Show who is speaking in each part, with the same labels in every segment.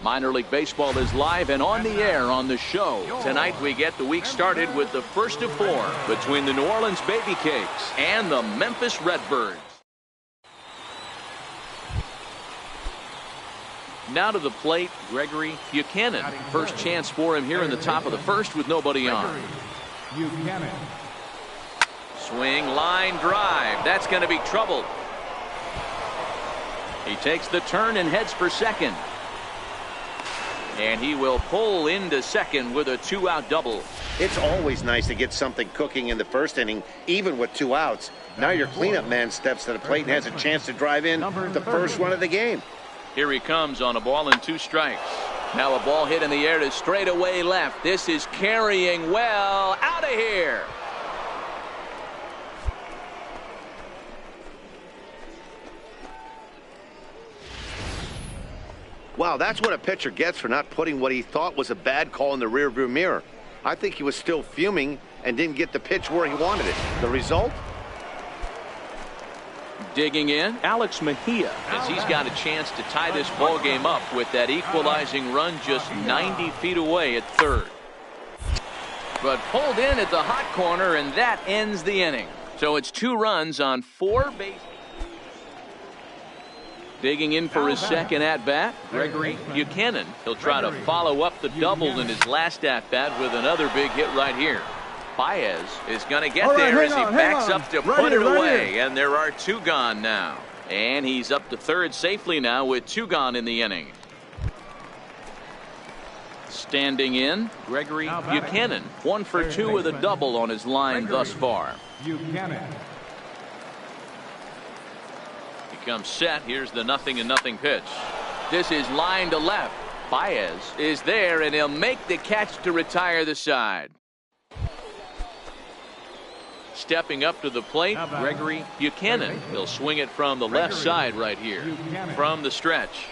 Speaker 1: Minor League Baseball is live and on the air on the show. Tonight we get the week started with the first of 4 between the New Orleans Baby Cakes and the Memphis Redbirds. Now to the plate, Gregory Buchanan. First chance for him here in the top of the first with nobody on. Swing, line drive. That's going to be trouble. He takes the turn and heads for second. And he will pull into second with a 2-out double.
Speaker 2: It's always nice to get something cooking in the first inning, even with 2 outs. Now your cleanup man steps to the plate and has a chance to drive in the first run of the game.
Speaker 1: Here he comes on a ball and 2 strikes. Now a ball hit in the air to straightaway left. This is carrying well. Out of here.
Speaker 2: Wow, that's what a pitcher gets for not putting what he thought was a bad call in the rearview mirror. I think he was still fuming and didn't get the pitch where he wanted it. The result?
Speaker 1: Digging in, Alex Mejia, as he's got a chance to tie this ball game up with that equalizing run just 90 feet away at third. But pulled in at the hot corner, and that ends the inning. So it's 2 runs on 4 bases. Digging in for his second at-bat, Gregory Buchanan. He'll try to follow up the double in his last at-bat with another big hit right here. Baez is going to get there as he backs up to put it away, and there are 2 gone now. And he's up to third safely now with 2 gone in the inning. Standing in, Gregory Buchanan. 1 for 2 with a double on his line thus far. Comes set. Here's the 0-0 pitch. This is line to left. Baez is there, and he'll make the catch to retire the side. Stepping up to the plate, Gregory Buchanan. He'll swing it from the left side right here. From the stretch.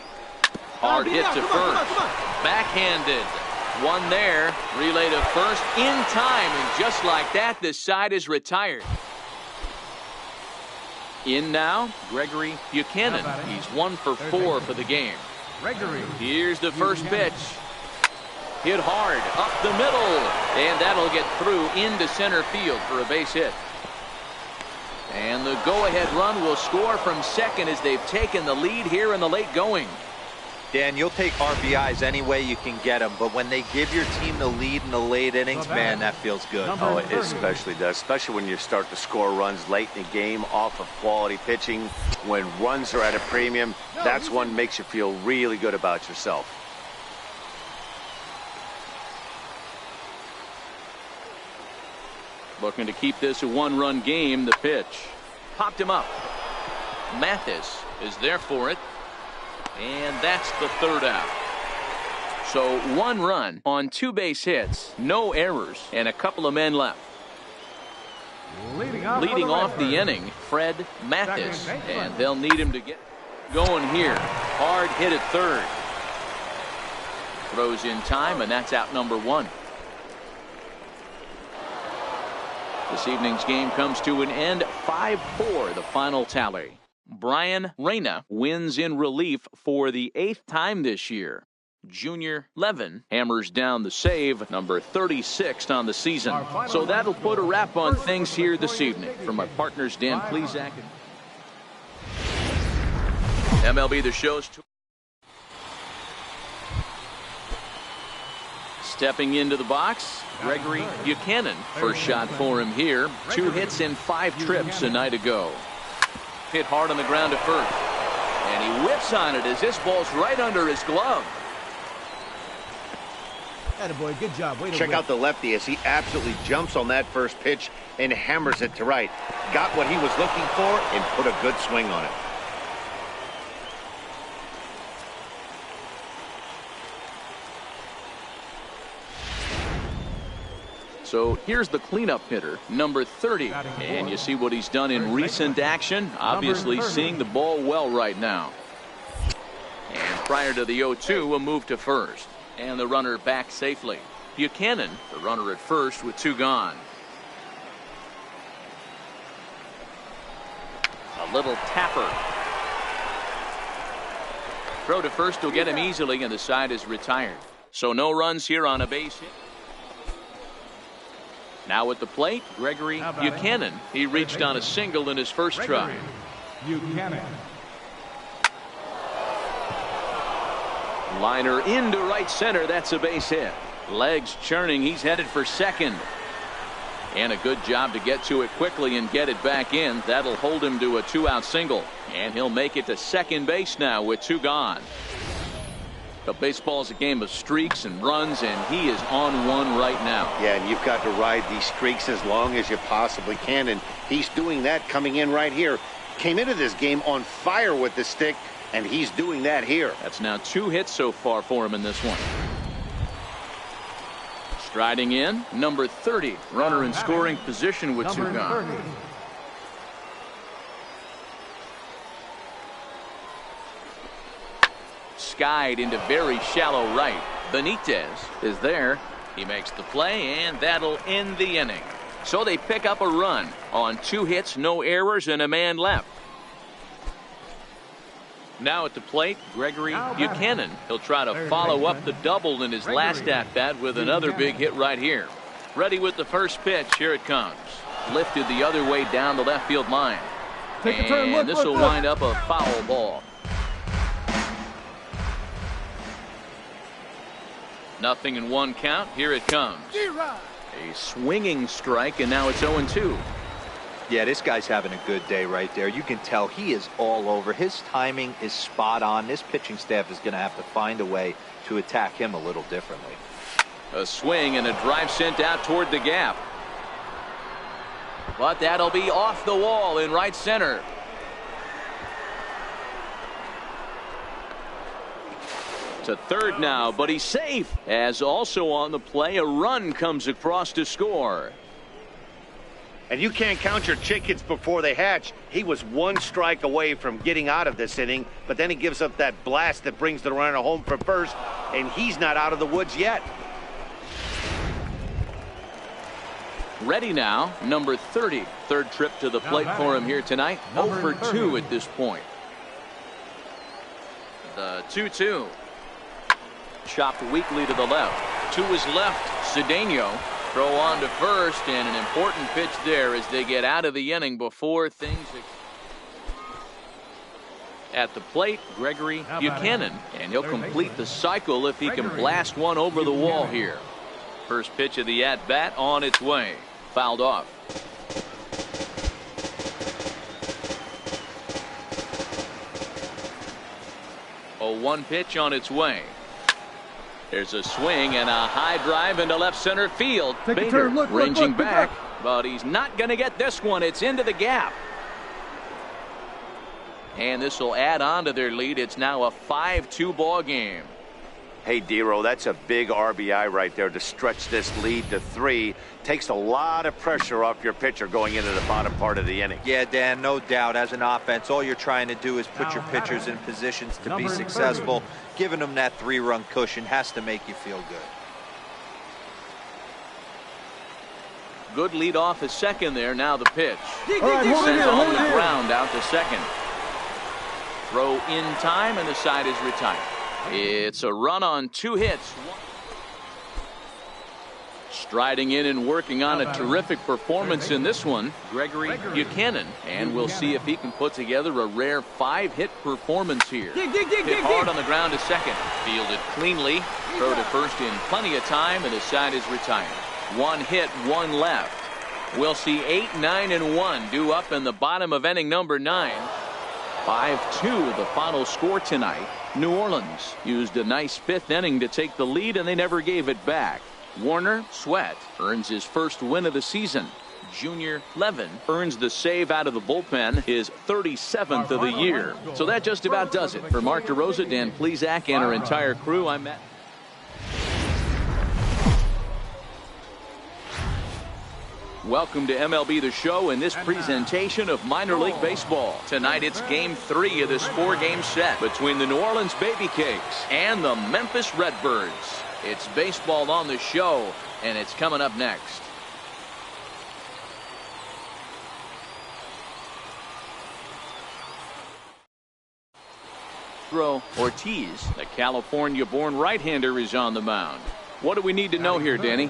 Speaker 1: Hard hit to first. Backhanded. One there. Relay to first in time, and just like that, the side is retired. In now, Gregory Buchanan. He's 1 for 4 for the game. Here's the first pitch. Hit hard up the middle, and that'll get through into center field for a base hit. And the go-ahead run will score from second as they've taken the lead here in the late going.
Speaker 3: Dan, you'll take RBIs any way you can get them, but when they give your team the lead in the late innings, man, that feels good.
Speaker 2: Oh, it especially does, especially when you start to score runs late in the game off of quality pitching. When runs are at a premium, that's one makes you feel really good about yourself.
Speaker 1: Looking to keep this a 1-run game. The pitch popped him up. Mathis is there for it. And that's the 3rd out. So 1 run on 2 base hits, no errors, and a couple of men left. Leading off the inning, Fred Mathis, and they'll need him to get going here. Hard hit at third. Throws in time, and that's out number 1. This evening's game comes to an end, 5-4, the final tally. Brian Reyna wins in relief for the 8th time this year. Junior Levin hammers down the save, number 36 on the season. So that'll put a wrap on things here this evening. From my partners Dan Plesac and MLB The Show's stepping into the box, Gregory Buchanan. First shot for him here. 2 hits in 5 trips a night ago. Hit hard on the ground to first. And he whips on it as this ball's right under his glove.
Speaker 4: Attaboy, good job. Way to
Speaker 2: Check out the lefty as he absolutely jumps on that first pitch and hammers it to right. Got what he was looking for and put a good swing on it.
Speaker 1: So here's the cleanup hitter, number 30. And you see what he's done in recent action. Obviously seeing the ball well right now. And prior to the 0-2, a move to first. And the runner back safely. Buchanan, the runner at first with 2 gone. A little tapper. Throw to first will get him easily, and the side is retired. So no runs here on a base hit. Now at the plate, Gregory Buchanan. He reached on a single in his first try.
Speaker 4: Buchanan.
Speaker 1: Liner into right center. That's a base hit. Legs churning. He's headed for second. And a good job to get to it quickly and get it back in. That'll hold him to a 2-out single. And he'll make it to second base now with 2 gone. But baseball is a game of streaks and runs, and he is on one right now.
Speaker 2: Yeah, and you've got to ride these streaks as long as you possibly can, and he's doing that coming in right here. Came into this game on fire with the stick, and he's doing that here.
Speaker 1: That's now 2 hits so far for him in this one. Striding in, number 30, runner in scoring position with 2 gone. Skied into very shallow right. Benitez is there. He makes the play, and that'll end the inning. So they pick up a run on 2 hits, no errors, and a man left. Now at the plate, Gregory Buchanan. He'll try to follow up the double in his last at-bat with another big hit right here. Ready with the first pitch. Here it comes. Lifted the other way down the left field line. And this will wind up a foul ball. Nothing in 1 count. Here it comes. A swinging strike, and now it's 0-2.
Speaker 3: Yeah, this guy's having a good day right there. You can tell he is all over. His timing is spot on. This pitching staff is going to have to find a way to attack him a little differently.
Speaker 1: A swing and a drive sent out toward the gap. But that'll be off the wall in right center. To third now, but he's safe. As also on the play, a run comes across to score.
Speaker 2: And you can't count your chickens before they hatch. He was 1 strike away from getting out of this inning, but then he gives up that blast that brings the runner home for first, and he's not out of the woods yet.
Speaker 1: Ready now, number 30. Third trip to the plate for him here tonight. 0 for 2 at this point. The 2-2. Chopped weakly to the left. To his left, Cedeno. Throw on to first, and an important pitch there as they get out of the inning before things. At the plate, Gregory Buchanan, and he'll complete the cycle if he can blast one over the wall here. First pitch of the at-bat on its way. Fouled off. 0-1 pitch on its way. There's a swing and a high drive into left center field. Bader ranging back, but he's not going to get this one. It's into the gap. And this will add on to their lead. It's now a 5-2 ball game.
Speaker 2: Hey, Dero, that's a big RBI right there to stretch this lead to 3. Takes a lot of pressure off your pitcher going into the bottom part of the inning.
Speaker 3: Yeah, Dan, no doubt. As an offense, all you're trying to do is put your pitchers in positions to be successful. Giving them that 3-run cushion has to make you feel good.
Speaker 1: Good lead off his second there. Now the pitch. Sent on the ground out to second. Throw in time, and the side is retired. It's a run on 2 hits. Striding in and working on a terrific performance in this one, Gregory Buchanan. And we'll see if he can put together a rare 5-hit performance here. Hit hard on the ground to second. Fielded cleanly. Throw to first in plenty of time, and the side is retired. 1 hit, 1 left. We'll see 8, 9, and 1 due up in the bottom of inning number 9. 5-2 the final score tonight. New Orleans used a nice 5th inning to take the lead, and they never gave it back. Warner Sweat earns his first win of the season. Junior Levin earns the save out of the bullpen, his 37th of the year. So that just about does it. For Mark DeRosa, Dan Plesac, and our entire crew, I'm Matt. Welcome to MLB The Show and this presentation of minor league baseball. Tonight it's game 3 of this 4-game set between the New Orleans Baby Cakes and the Memphis Redbirds. It's baseball on the show, and it's coming up next. Pedro Ortiz, the California-born right-hander, is on the mound. What do we need to know here, Danny?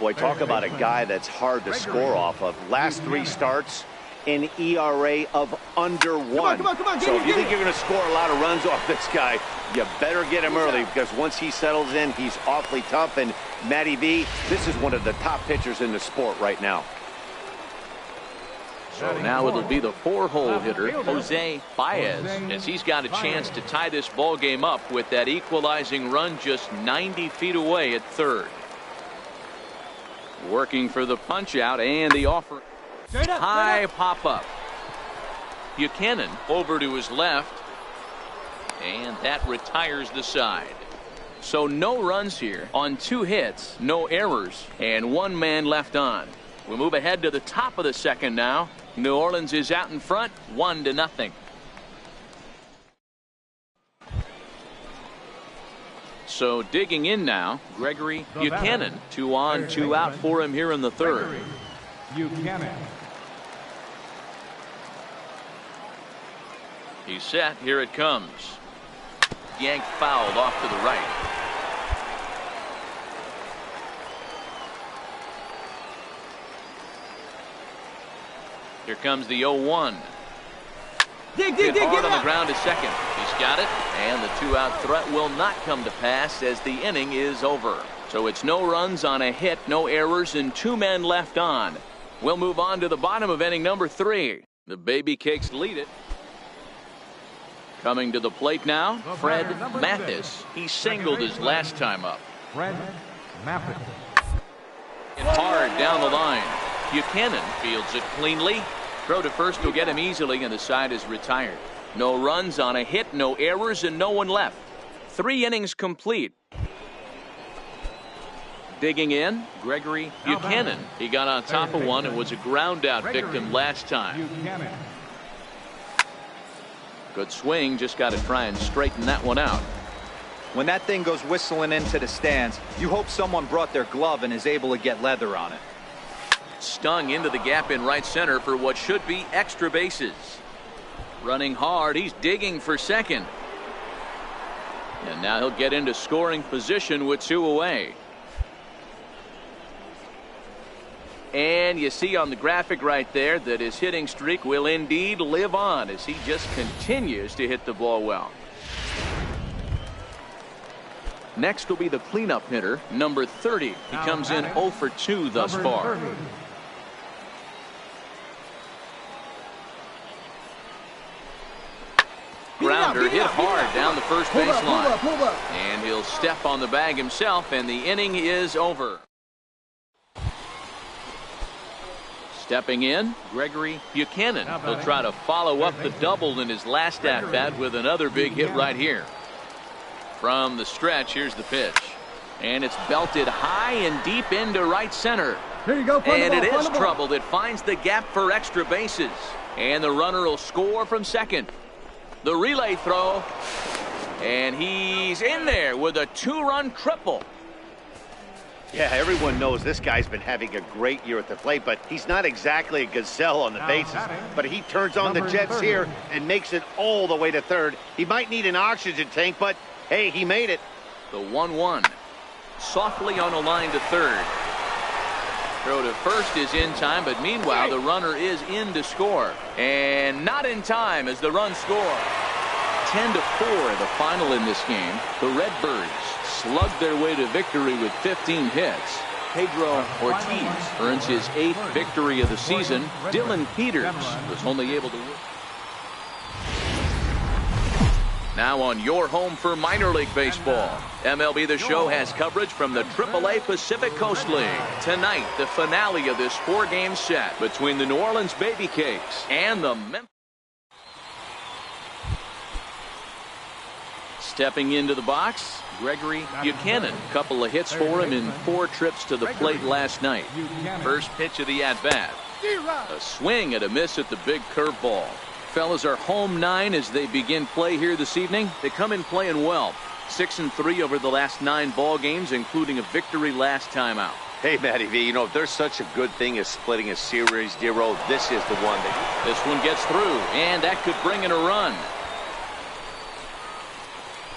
Speaker 2: Boy, talk about a guy that's hard to score off of. Last 3 starts, an ERA of under 1.
Speaker 4: Come on,
Speaker 2: so if you think you're going to score a lot of runs off this guy, you better get him early, because once he settles in, he's awfully tough. And Matty V, this is one of the top pitchers in the sport right now.
Speaker 1: So now it'll be the 4-hole hitter, Jose Baez, as he's got a chance to tie this ball game up with that equalizing run just 90 feet away at third. Working for the punch out, and the offer. High pop up. Buchanan over to his left, and that retires the side. So no runs here on 2 hits, no errors, and 1 man left on. We'll move ahead to the top of the second now. New Orleans is out in front, 1-0. So digging in now, Gregory Buchanan. 2 on, 2 out for him here in the third.
Speaker 4: Buchanan.
Speaker 1: He's set. Here it comes. Yanked fouled off to the right. Here comes the 0-1. Hit hard on the ground to second. He's got it, and the 2-out threat will not come to pass as the inning is over. So it's no runs on a hit, no errors, and 2 men left on. We'll move on to the bottom of inning number 3. The Baby Cakes lead it. Coming to the plate now, Fred Mathis. He singled his last time up.
Speaker 4: Fred Mathis.
Speaker 1: Hit hard down the line. Buchanan fields it cleanly. Throw to first will get him easily, and the side is retired. No runs on a hit, no errors, and no one left. 3 innings complete. Digging in, Gregory Buchanan. He got on top of one and was a ground out victim last time. Good swing, just got to try and straighten that one out.
Speaker 3: When that thing goes whistling into the stands, you hope someone brought their glove and is able to get leather on it.
Speaker 1: Stung into the gap in right center for what should be extra bases. Running hard, he's digging for second. And now he'll get into scoring position with 2 away. And you see on the graphic right there that his hitting streak will indeed live on as he just continues to hit the ball well. Next will be the cleanup hitter, number 30. He comes in 0 for 2 thus far. Grounder hit hard down the first baseline. And he'll step on the bag himself, and the inning is over. Stepping in, Gregory Buchanan. He'll try to follow up the double in his last at-bat with another big hit right here. From the stretch, here's the pitch. And it's belted high and deep into right center.
Speaker 4: Here you go.
Speaker 1: And it is troubled. It finds the gap for extra bases. And the runner will score from second. The relay throw. And he's in there with a 2-run triple.
Speaker 2: Yeah, everyone knows this guy's been having a great year at the plate, but he's not exactly a gazelle on the bases. But he turns on the jets here and makes it all the way to third. He might need an oxygen tank, but hey, he made it.
Speaker 1: The 1-1. Softly on a line to third. Throw to first is in time, but meanwhile the runner is in to score. And not in time as the run score. 10-4 the final in this game. The Redbirds slugged their way to victory with 15 hits. Pedro Ortiz earns his 8th victory of the season. Dylan Peters was only able to win. Now on your home for minor league baseball. MLB The Show has coverage from the AAA Pacific Coast League. Tonight, the finale of this 4-game set between the New Orleans Baby Cakes and the Memphis. Stepping into the box, Gregory Buchanan. A couple of hits for him in 4 trips to the plate last night. First pitch of the at-bat. A swing and a miss at the big curveball. Fellas are home 9 as they begin play here this evening. They come in playing well. 6-3 over the last 9 ball games, including a victory last time out.
Speaker 2: Hey, Matty V, you know, if there's such a good thing as splitting a series, Dero, this is the one.
Speaker 1: This one gets through, and that could bring in a run.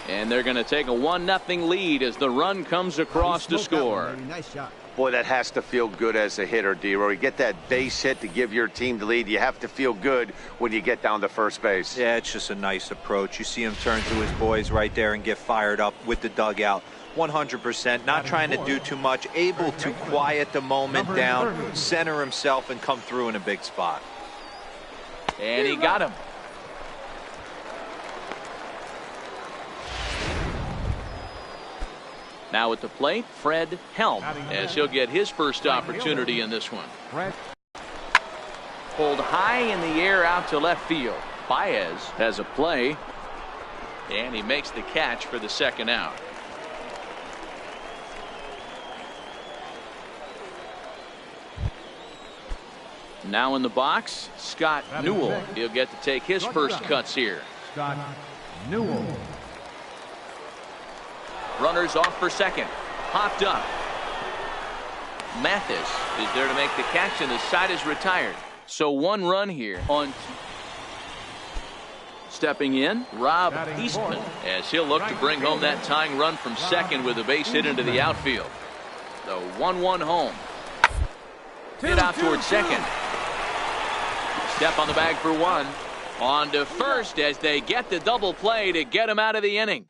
Speaker 1: And they're going to take a 1-0 lead as the run comes across to score.
Speaker 5: Nice shot.
Speaker 2: Boy, that has to feel good as a hitter, D-Roy. You get that base hit to give your team the lead. You have to feel good when you get down to first base.
Speaker 3: Yeah, it's just a nice approach. You see him turn to his boys right there and get fired up with the dugout. 100%, not trying to do too much, able to quiet the moment down, center himself, and come through in a big spot.
Speaker 1: And he got him. Now at the plate, Fred Helm, as he'll get his first opportunity in this one. Pulled high in the air out to left field. Baez has a play, and he makes the catch for the second out. Now in the box, Scott Newell. He'll get to take his first cuts here.
Speaker 4: Scott Newell.
Speaker 1: Runners off for second. Popped up. Mathis is there to make the catch, and the side is retired. So 1 run here on. Stepping in, Rob Eastman, as he'll look to bring home that tying run from second with a base hit into the outfield. The 1-1 home. Hit out towards second. Step on the bag for 1. On to first as they get the double play to get him out of the inning.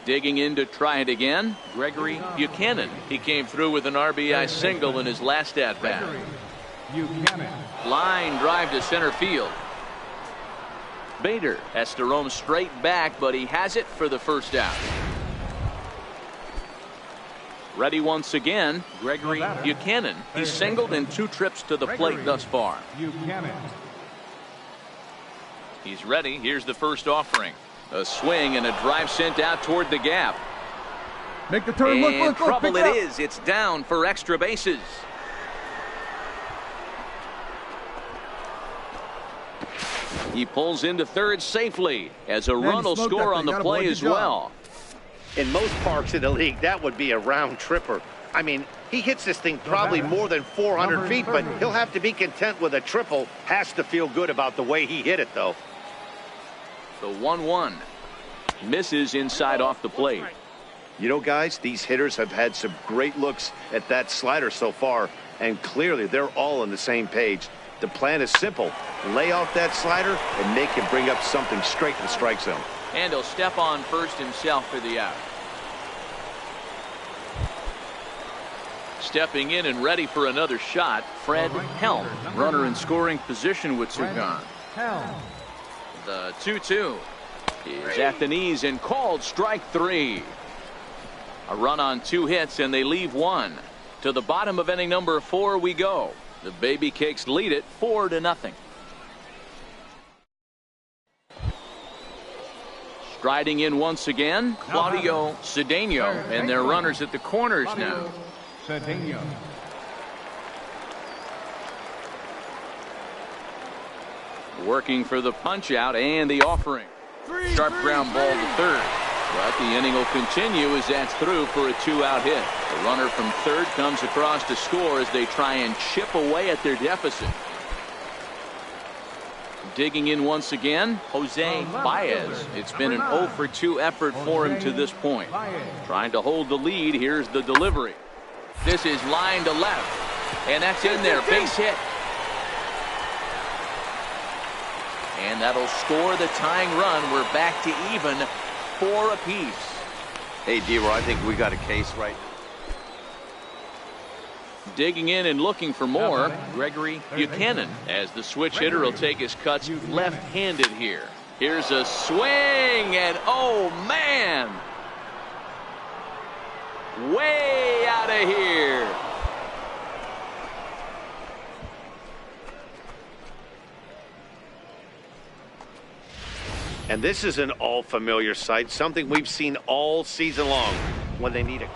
Speaker 1: Digging in to try it again, Gregory Buchanan. He came through with an RBI single in his last at-bat. Line drive to center field. Bader has to roam straight back, but he has it for the first out. Ready once again, Gregory Buchanan. He's singled in 2 trips to the plate thus far. He's ready. Here's the first offering. A swing and a drive sent out toward the gap.
Speaker 4: Make the turn.
Speaker 1: And
Speaker 4: look,
Speaker 1: trouble it is. It's down for extra bases. He pulls into third safely as a run will score on the play as well.
Speaker 2: In most parks in the league, that would be a round tripper. I mean, he hits this thing probably more than 400 feet, but he'll have to be content with a triple. Has to feel good about the way he hit it, though.
Speaker 1: The 1-1 misses inside off the plate.
Speaker 2: You know, guys, these hitters have had some great looks at that slider so far, and clearly they're all on the same page. The plan is simple. Lay off that slider and make him bring up something straight in the strike zone.
Speaker 1: And he'll step on first himself for the out. Stepping in and ready for another shot, Fred Helm. Runner in scoring position with 2 gone. The 2-2 is at the knees and called strike 3. A run on 2 hits and they leave 1. To the bottom of inning number 4 we go. The Baby Cakes lead it 4-0. Striding in once again, Claudio Cedeno, and their runners at the corners now.
Speaker 4: Cedeno.
Speaker 1: Working for the punch out and the offering. Sharp ground ball to third. But the inning will continue as that's through for a 2-out hit. The runner from third comes across to score as they try and chip away at their deficit. Digging in once again, Jose Baez. It's been an 0-for-2 effort for him to this point. Trying to hold the lead. Here's the delivery. This is line to left. And that's in there. Base hit. And that'll score the tying run. We're back to even 4 apiece.
Speaker 2: Hey, D-Roy, I think we got a case right.
Speaker 1: Digging in and looking for more, Gregory Buchanan, as the switch hitter will take his cuts left-handed here. Here's a swing, and oh man! Way out of here!
Speaker 2: And this is an all-familiar sight, something we've seen all season long when they need a.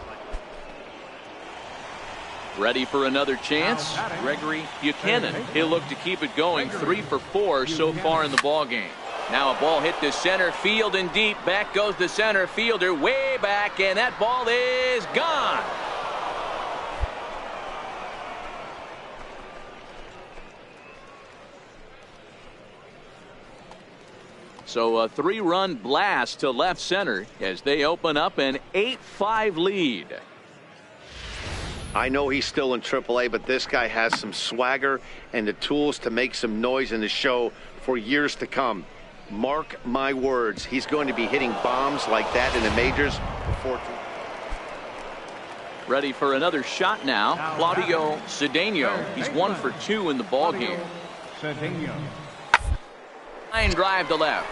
Speaker 1: Ready for another chance? Gregory Buchanan. He'll look to keep it going. 3 for 4 so far in the ball game. Now a ball hit to center field and deep. Back goes the center fielder way back, and that ball is gone. So a 3-run blast to left center as they open up an 8-5 lead.
Speaker 2: I know he's still in AAA, but this guy has some swagger and the tools to make some noise in the show for years to come. Mark my words, he's going to be hitting bombs like that in the majors before.
Speaker 1: Ready for another shot now. Claudio Cedeno. He's 1 for 2 in the ball game. Line drive to left.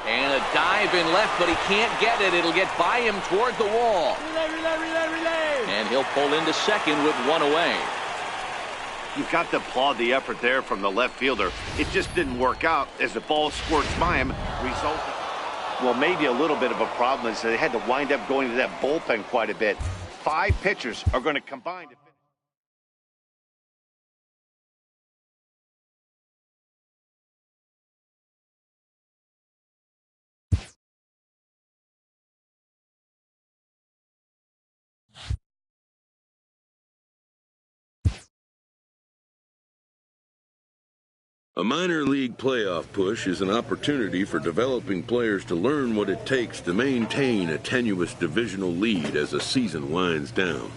Speaker 1: And a dive in left, but he can't get it. It'll get by him toward the wall. And he'll pull into second with 1 away.
Speaker 2: You've got to applaud the effort there from the left fielder. It just didn't work out as the ball squirts by him, resulting. Well, maybe a little bit of a problem is they had to wind up going to that bullpen quite a bit. 5 pitchers are going to combine to
Speaker 5: A minor league playoff push is an opportunity for developing players to learn what it takes to maintain a tenuous divisional lead as the season winds down.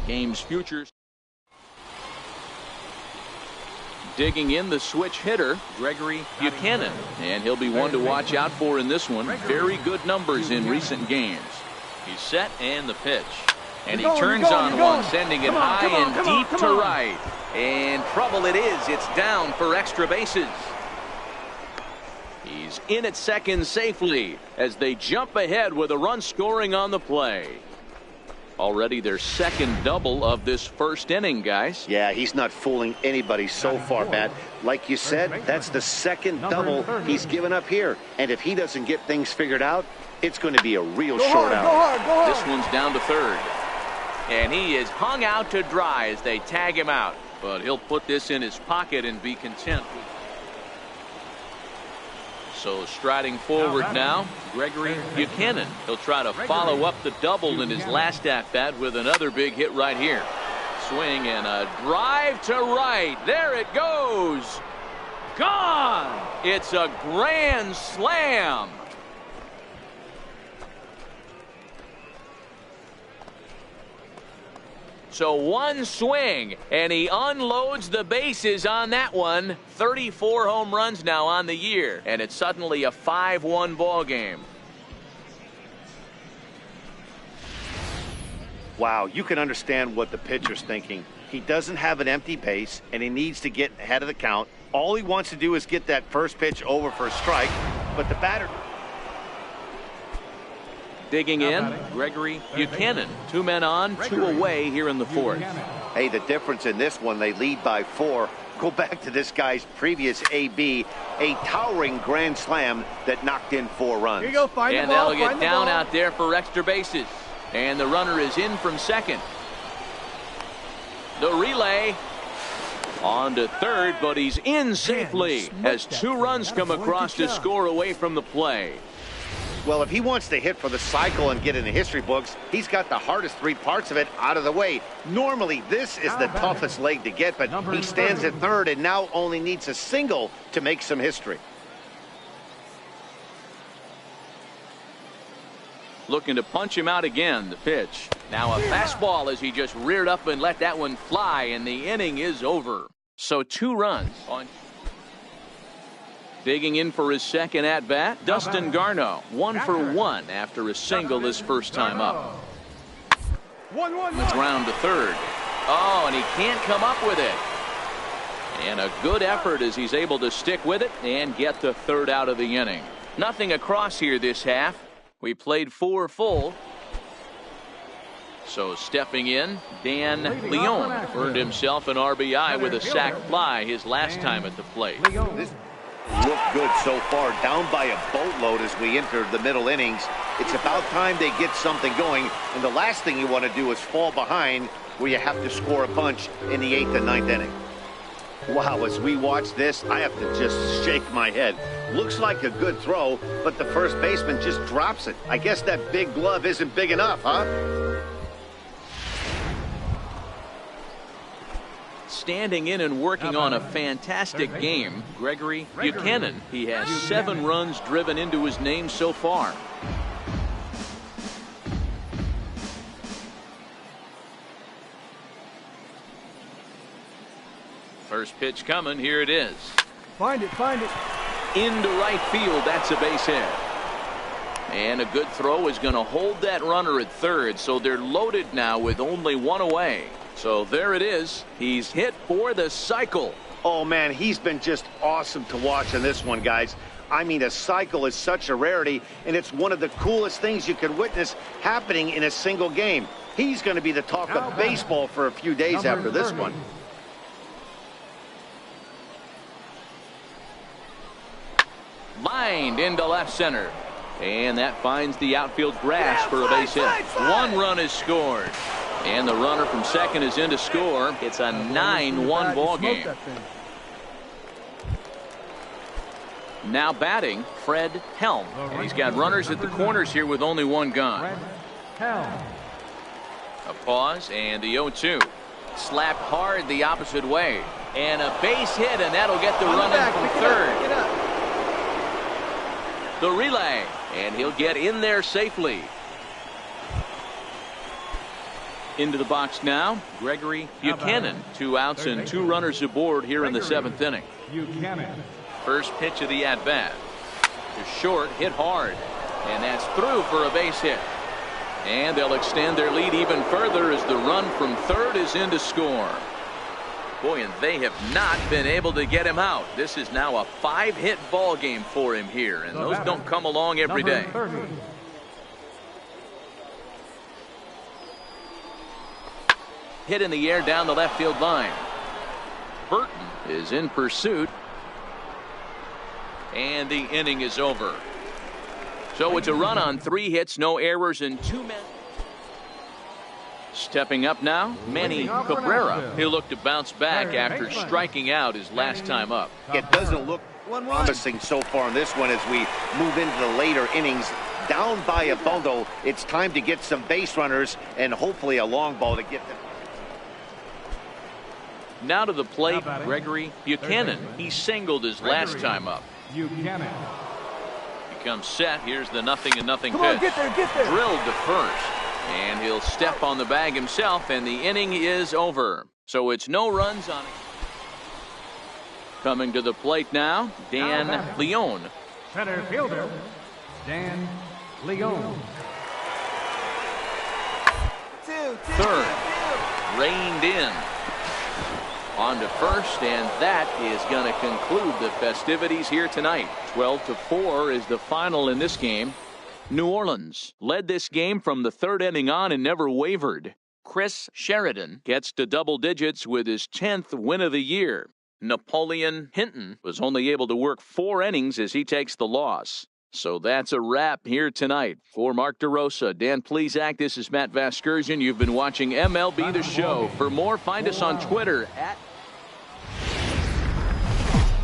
Speaker 1: Game's futures. Digging in the switch hitter, Gregory Buchanan. And he'll be one to watch out for in this one. Very good numbers in recent games. He's set and the pitch. And he turns on one, sending it high and deep to right. And trouble it is. It's down for extra bases. He's in at second safely as they jump ahead with a run scoring on the play. Already their second double of this first inning, guys.
Speaker 2: Yeah, he's not fooling anybody so far, Matt. Like you said, that's the second double he's given up here. And if he doesn't get things figured out, it's going to be a real short out.
Speaker 1: This one's down to third. And he is hung out to dry as they tag him out. But he'll put this in his pocket and be content. So striding forward now, Gregory Buchanan. He'll try to follow up the double in his last at-bat with another big hit right here. Swing and a drive to right. There it goes. Gone. It's a grand slam. So one swing, and he unloads the bases on that one. 34 home runs now on the year, and it's suddenly a 5-1 ball game.
Speaker 2: Wow, you can understand what the pitcher's thinking. He doesn't have an empty base, and he needs to get ahead of the count. All he wants to do is get that first pitch over for a strike, but the batter...
Speaker 1: Digging in, Gregory Buchanan. 2 men on, 2 away here in the fourth.
Speaker 2: Hey, the difference in this one, they lead by 4. Go back to this guy's previous AB, a towering grand slam that knocked in 4 runs.
Speaker 1: And that'll get down out there for extra bases. And the runner is in from second. The relay on to third, but he's in safely as 2 runs come across to score away from the play.
Speaker 2: Well, if he wants to hit for the cycle and get in the history books, he's got the hardest 3 parts of it out of the way. Normally, this is the toughest leg to get, but he stands at third and now only needs a single to make some history.
Speaker 1: Looking to punch him out again, the pitch. Now a fastball as he just reared up and let that one fly, and the inning is over. So 2 runs on... Digging in for his second at-bat, Dustin Garneau. 1 for 1 after a single his first time up. The ground to third. Oh, and he can't come up with it. And a good effort as he's able to stick with it and get the third out of the inning. Nothing across here this half. We played 4 full. So stepping in, Dan Leon earned himself an RBI with a sac fly his last time at the plate.
Speaker 2: This looked good so far, down by a boatload as we enter the middle innings. It's about time they get something going, and the last thing you want to do is fall behind where you have to score a bunch in the 8th and 9th inning. Wow, as we watch this, I have to just shake my head. Looks like a good throw, but the first baseman just drops it. I guess that big glove isn't big enough, huh?
Speaker 1: Standing in and working on a fantastic game, Gregory Buchanan. He has 7 runs driven into his name so far. First pitch coming, here it is.
Speaker 4: Find it.
Speaker 1: Into right field, that's a base hit. And a good throw is going to hold that runner at third, so they're loaded now with only 1 away. So there it is. He's hit for the cycle.
Speaker 2: Oh, man, he's been just awesome to watch in this one, guys. I mean, a cycle is such a rarity, and it's one of the coolest things you could witness happening in a single game. He's going to be the talk of baseball for a few days after this one.
Speaker 1: Lined into left center. And that finds the outfield grass for a base hit. 1 run is scored. And the runner from second is in to score. It's a 9-1 ball game. Now batting, Fred Helm. And he's got runners at the corners here with only 1 gone. A pause and the 0-2. Slapped hard the opposite way. And a base hit, and that'll get the run in from third. The relay, and he'll get in there safely. Into the box now, Gregory Buchanan. 2 outs and 2 runners aboard here in the 7th inning. First pitch of the at-bat. To short, hit hard, and that's through for a base hit. And they'll extend their lead even further as the run from third is in to score. Boy, and they have not been able to get him out. This is now a 5-hit ball game for him here, and those don't come along every day. Hit in the air down the left field line. Burton is in pursuit, and the inning is over. So it's a run on 3 hits, no errors, and 2 men. Stepping up now, Manny Cabrera. He'll look to bounce back after striking out his last time up.
Speaker 2: It doesn't look promising so far in this one as we move into the later innings. Down by a bundle, it's time to get some base runners and hopefully a long ball to get them.
Speaker 1: Now to the plate, Gregory Buchanan. He singled his last time up.
Speaker 4: Buchanan.
Speaker 1: Becomes set. Here's the 0-0 pitch.
Speaker 4: Come on, get there.
Speaker 1: Drilled to first. And he'll step on the bag himself, and the inning is over. So it's no runs on it. Coming to the plate now, Dan Leon.
Speaker 4: Center fielder, Dan Leon.
Speaker 1: Third, reined in. On to first, and that is going to conclude the festivities here tonight. 12-4 is the final in this game. New Orleans led this game from the 3rd inning on and never wavered. Chris Sheridan gets to double digits with his 10th win of the year. Napoleon Hinton was only able to work 4 innings as he takes the loss. So that's a wrap here tonight. For Mark DeRosa, Dan Plesac, this is Matt Vasgersian. You've been watching MLB The Show. For more, find us on Twitter at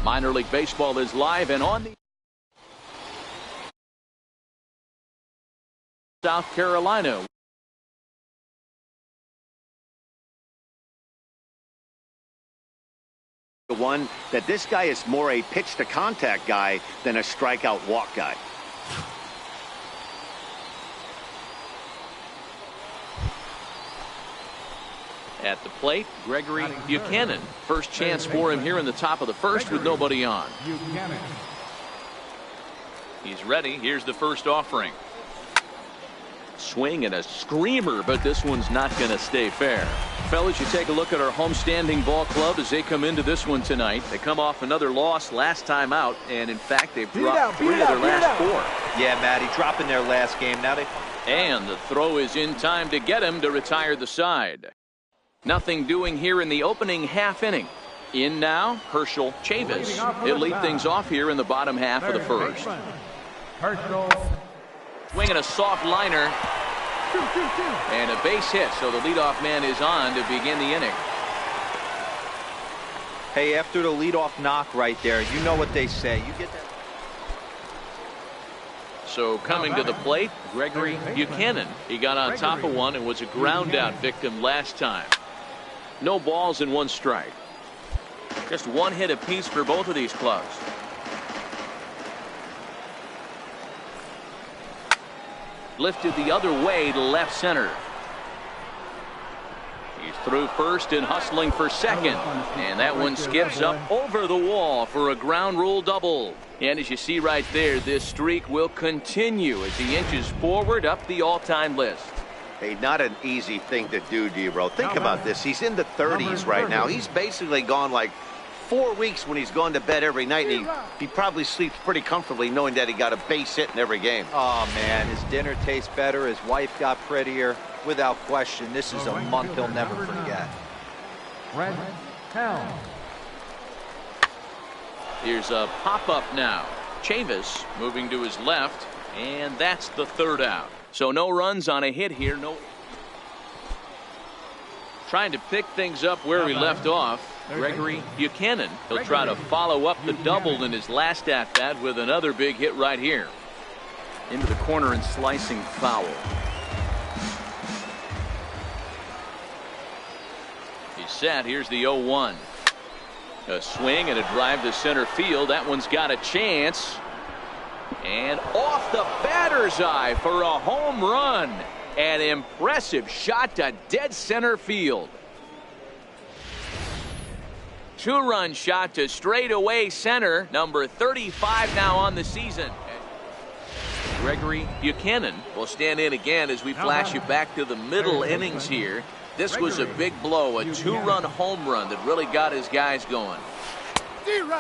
Speaker 1: Minor League Baseball is live and on the South Carolina.
Speaker 2: The one that this guy is more a pitch to contact guy than a strikeout walk guy.
Speaker 1: At the plate, Gregory Buchanan. First chance for him here in the top of the first with nobody on. He's ready. Here's the first offering. Swing and a screamer, but this one's not going to stay fair. Fellas, you take a look at our homestanding ball club as they come into this one tonight. They come off another loss last time out, and in fact, they've dropped 3 of their last 4.
Speaker 3: Yeah, Matty, dropping their last game. Now they...
Speaker 1: And the throw is in time to get him to retire the side. Nothing doing here in the opening half inning. In now, Herschel Chavis. He'll lead things off here in the bottom half of the first. Swinging a soft liner. And a base hit, so the leadoff man is on to begin the inning.
Speaker 3: Hey, after the leadoff knock right there, you know what they say. You get that.
Speaker 1: So coming to the plate, Gregory Buchanan. He got on top of one and was a ground out victim last time. No balls and one strike. Just one hit apiece for both of these clubs. Lifted the other way to left center. He's through first and hustling for second. And that one skips up over the wall for a ground rule double. And as you see right there, this streak will continue as he inches forward up the all-time list.
Speaker 2: Hey, not an easy thing to do, D-Bro. Think about this. He's in the 30s right now. He's basically gone like 4 weeks when he's gone to bed every night, and he probably sleeps pretty comfortably knowing that he got a base hit in every game.
Speaker 3: Oh, man, his dinner tastes better. His wife got prettier. Without question, this is a month he'll never forget.
Speaker 4: Red Town.
Speaker 1: Here's a pop-up now. Chavis moving to his left, and that's the third out. So no runs on a hit here. No. Trying to pick things up where we left off. Gregory Buchanan. He'll try to follow up the double in his last at-bat with another big hit right here. Into the corner and slicing foul. He's set. Here's the 0-1. A swing and a drive to center field. That one's got a chance. And off the batter's eye for a home run. An impressive shot to dead center field. Two-run shot to straightaway center. Number 35 now on the season. Gregory Buchanan will stand in again as we flash you back to the middle innings here. This was a big blow, a two-run home run that really got his guys going.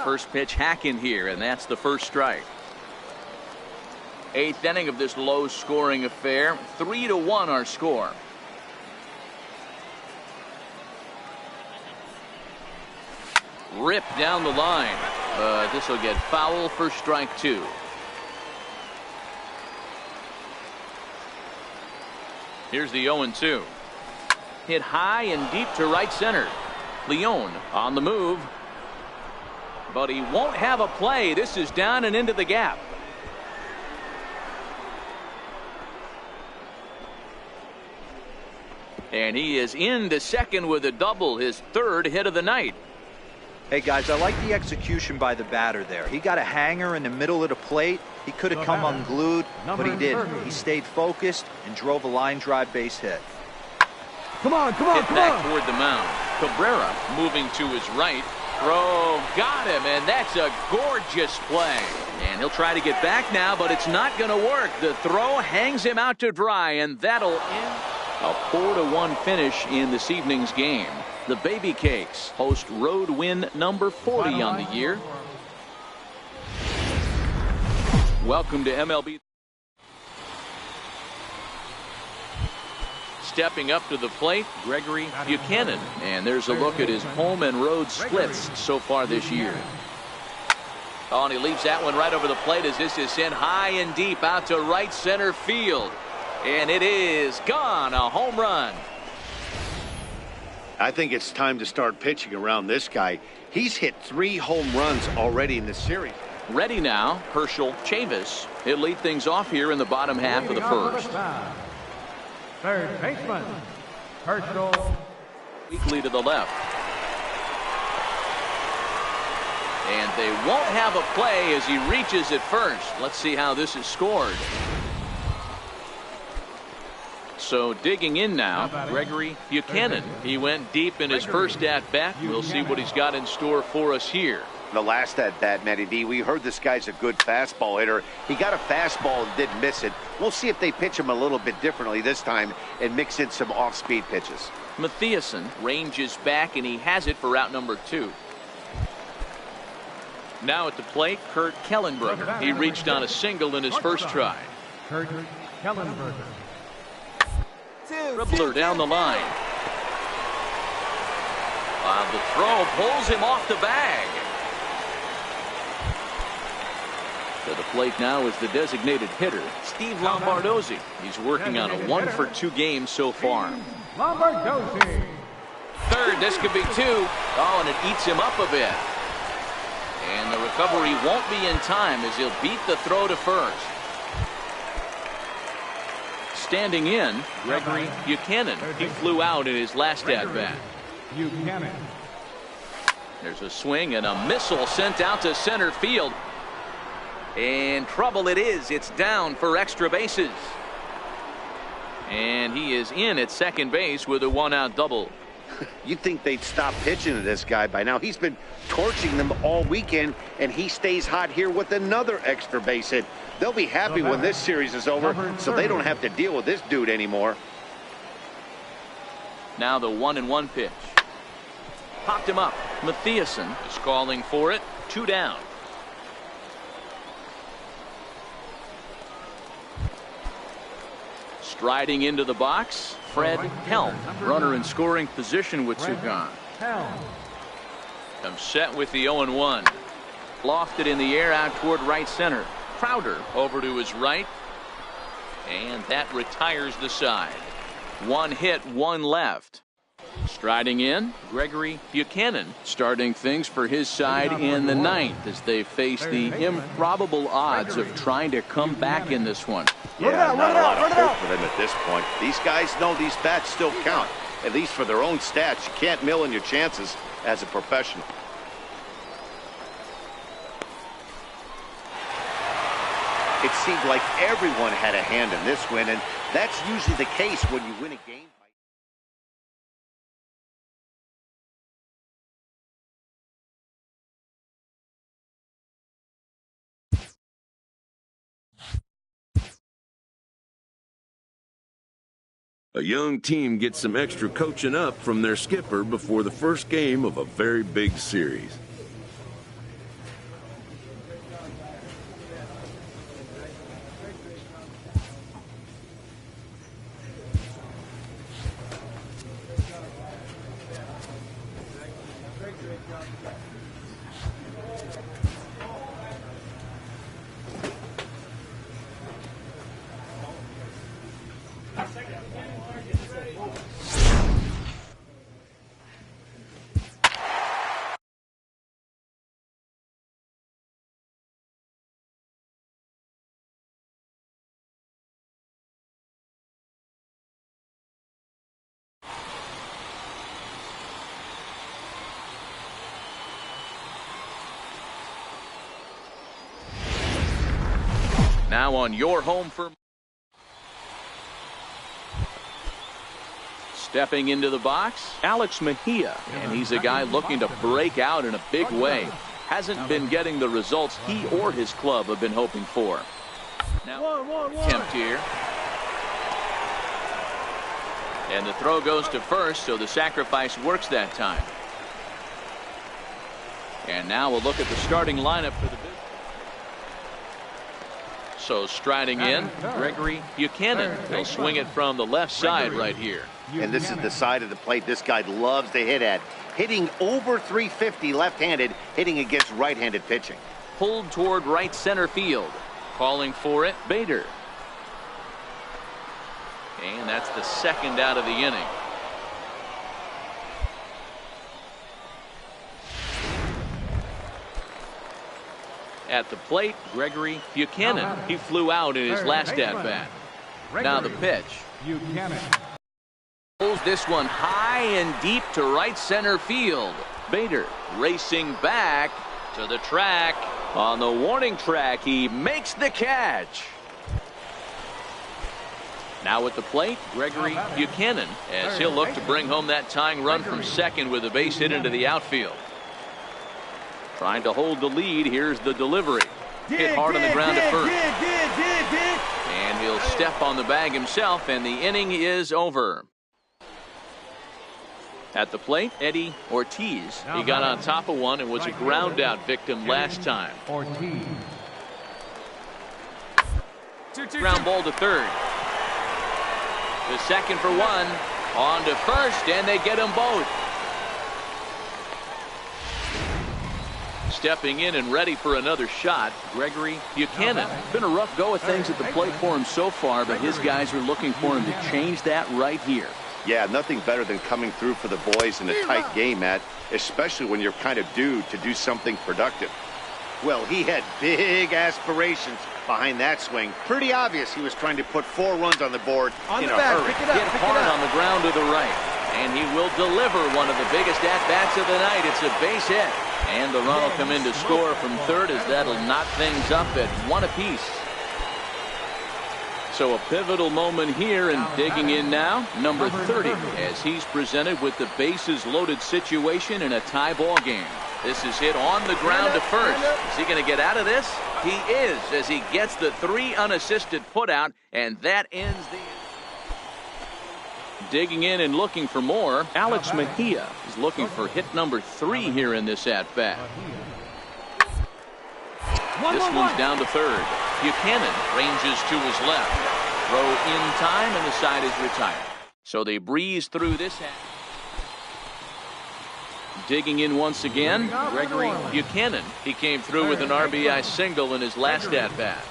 Speaker 1: First pitch hacking here, and that's the first strike. Eighth inning of this low-scoring affair. 3-1 our score. Ripped down the line. This will get foul for strike two. Here's the 0-2. Hit high and deep to right center. Leone on the move. But he won't have a play. This is down and into the gap. And he is into second with a double, his third hit of the night.
Speaker 3: Hey, guys, I like the execution by the batter there. He got a hanger in the middle of the plate. He could have come unglued, but he didn't. He stayed focused and drove a line drive base hit.
Speaker 4: Come on, come on,
Speaker 1: Hit back toward the mound. Cabrera moving to his right. Throw, got him, and that's a gorgeous play. And he'll try to get back now, but it's not going to work. The throw hangs him out to dry, and that'll end a 4-1 finish in this evening's game. The Baby Cakes host road win number 40 on the year. Welcome to MLB. Stepping up to the plate, Gregory Buchanan. And there's a look at his home and road splits so far this year. Oh, and he leaves that one right over the plate as this is sent high and deep out to right center field. And it is gone, a home run.
Speaker 2: I think it's time to start pitching around this guy. He's hit 3 home runs already in this series.
Speaker 1: Ready now, Herschel Chavis. He'll lead things off here in the bottom half of the first.
Speaker 4: Third baseman, Herschel.
Speaker 1: Weakly to the left. And they won't have a play as he reaches at first. Let's see how this is scored. So digging in now, Gregory Buchanan. He went deep in his first at-bat. We'll see what he's got in store for us here.
Speaker 2: The last at-bat, Matty D, we heard this guy's a good fastball hitter. He got a fastball and didn't miss it. We'll see if they pitch him a little bit differently this time and mix in some off-speed pitches.
Speaker 1: Mathiasen ranges back, and he has it for out number 2. Now at the plate, Kurt Kellenberger. He reached on a single in his first try.
Speaker 4: Kurt Kellenberger.
Speaker 1: Dribbler down the line. The throw pulls him off the bag. To the plate now is the designated hitter, Steve Lombardozzi. He's working on a 1-for-2 game so far.
Speaker 4: Lombardozzi.
Speaker 1: Third, this could be 2. Oh, and it eats him up a bit. And the recovery won't be in time as he'll beat the throw to first. Standing in, Gregory Buchanan. He flew out in his last at-bat.
Speaker 4: Buchanan.
Speaker 1: There's a swing and a missile sent out to center field. And trouble it is. It's down for extra bases. And he is in at second base with a 1-out double.
Speaker 2: You'd think they'd stop pitching to this guy by now. He's been torching them all weekend, and he stays hot here with another extra base hit. They'll be happy when this series is over, so they don't have to deal with this dude anymore.
Speaker 1: Now the 1-1 pitch. Popped him up. Matthiasen is calling for it. 2 down. Striding into the box, Fred Helm. Runner in scoring position with 2 gone. Comes set with the 0-1. Lofted in the air out toward right center. Crowder over to his right. And that retires the side. 1 hit, 1 left. Striding in, Gregory Buchanan, starting things for his side in the 9th as they face the improbable odds of trying to come back in this one.
Speaker 2: Yeah, not a lot of hope for them at this point. These guys know these bats still count, at least for their own stats. You can't mill in your chances as a professional. It seemed like everyone had a hand in this win, and that's usually the case when you win a game.
Speaker 5: A young team gets some extra coaching up from their skipper before the first game of a very big series.
Speaker 1: Now on your home for stepping into the box, Alex Mejia, and he's a guy looking to break out in a big way. Hasn't been getting the results he or his club have been hoping for. Now attempt here. And the throw goes to first, so the sacrifice works that time. And now we'll look at the starting lineup for the business. So striding in, Gregory Buchanan. He'll swing it from the left side right here.
Speaker 2: And this is the side of the plate this guy loves to hit at. Hitting over 350 left-handed, hitting against right-handed pitching.
Speaker 1: Pulled toward right center field. Calling for it, Bader. And that's the 2nd out of the inning. At the plate, Gregory Buchanan. He flew out in his last at-bat. Now the pitch.
Speaker 4: Buchanan.
Speaker 1: Pulls this one high and deep to right center field. Bader racing back to the track. On the warning track, he makes the catch. Now at the plate, Gregory Buchanan, as he'll look to bring home that tying run from second with a base hit into the outfield. Trying to hold the lead. Here's the delivery. Hit hard on the ground to first. And he'll step on the bag himself, and the inning is over. At the plate, Eddie Ortiz. He got on top of one and was a ground out victim last time.
Speaker 4: Ortiz.
Speaker 1: Ground ball to third. The second for one. On to first, and they get them both. Stepping in and ready for another shot, Gregory Buchanan. Been a rough go of things at the plate for him so far, but his guys are looking for him to change that right here.
Speaker 2: Yeah, nothing better than coming through for the boys in a tight game, Matt, especially when you're kind of due to do something productive. Well, he had big aspirations behind that swing. Pretty obvious he was trying to put 4 runs on the board in a hurry.
Speaker 1: Hit hard on the ground to the right, and he will deliver one of the biggest at-bats of the night. It's a base hit, and the run will come in to score from third as that'll knock things up at 1 apiece. So a pivotal moment here, and digging in now, number 30, as he's presented with the bases loaded situation in a tie ball game. This is hit on the ground to first. Is he going to get out of this? He is, as he gets the 3 unassisted putout, and that ends the inning. Digging in and looking for more, Alex Mejia is looking for hit number 3 here in this at-bat. This one's down to third. Buchanan ranges to his left. Throw in time, and the side is retired. So they breeze through this. Digging in once again, Gregory Buchanan. He came through with an RBI single in his last at-bat.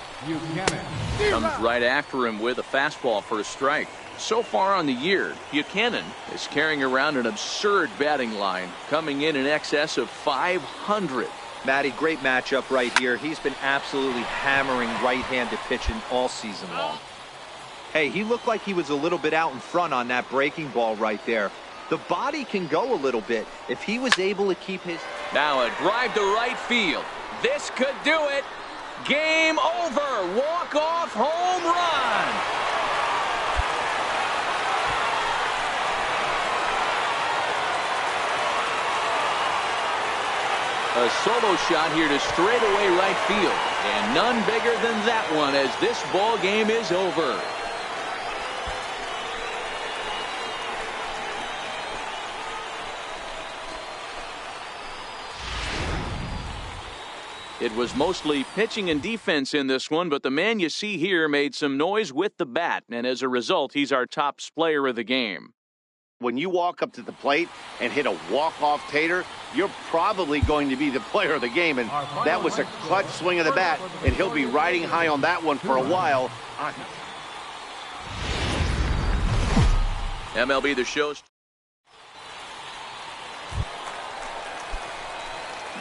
Speaker 1: Comes right after him with a fastball for a strike. So far on the year, Buchanan is carrying around an absurd batting line, coming in excess of 500.
Speaker 3: Matty, great matchup right here. He's been absolutely hammering right-handed pitching all season long. Hey, he looked like he was a little bit out in front on that breaking ball right there. The body can go a little bit if he was able to keep his...
Speaker 1: Now a drive to right field. This could do it. Game over. Walk-off home run. A solo shot here to straightaway right field. And none bigger than that one as this ball game is over. It was mostly pitching and defense in this one, but the man you see here made some noise with the bat, and as a result, he's our top player of the game.
Speaker 2: When you walk up to the plate and hit a walk-off tater, you're probably going to be the player of the game, and that was a clutch swing of the bat, and he'll be riding high on that one for a while.
Speaker 1: MLB The Show's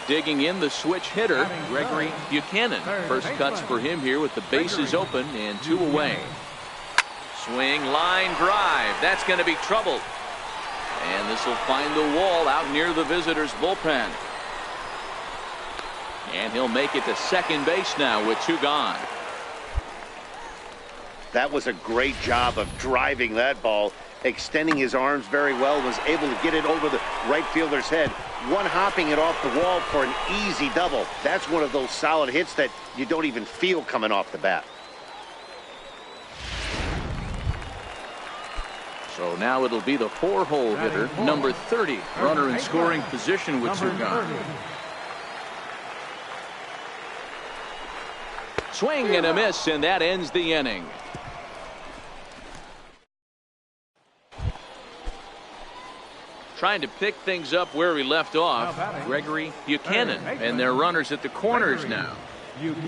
Speaker 1: digging in the switch hitter, Gregory Buchanan. First cuts for him here with the bases open and 2 away. Swing, line drive. That's going to be trouble. And this will find the wall out near the visitors' bullpen. And he'll make it to second base now with 2 gone.
Speaker 2: That was a great job of driving that ball, extending his arms very well, was able to get it over the right fielder's head, one-hopping it off the wall for an easy double. That's one of those solid hits that you don't even feel coming off the bat.
Speaker 1: So now it'll be the 4-hole hitter, number 30, runner in scoring position with 2 gone. Swing and a miss, and that ends the inning. Trying to pick things up where we left off, Gregory Buchanan, and their runners at the corners now.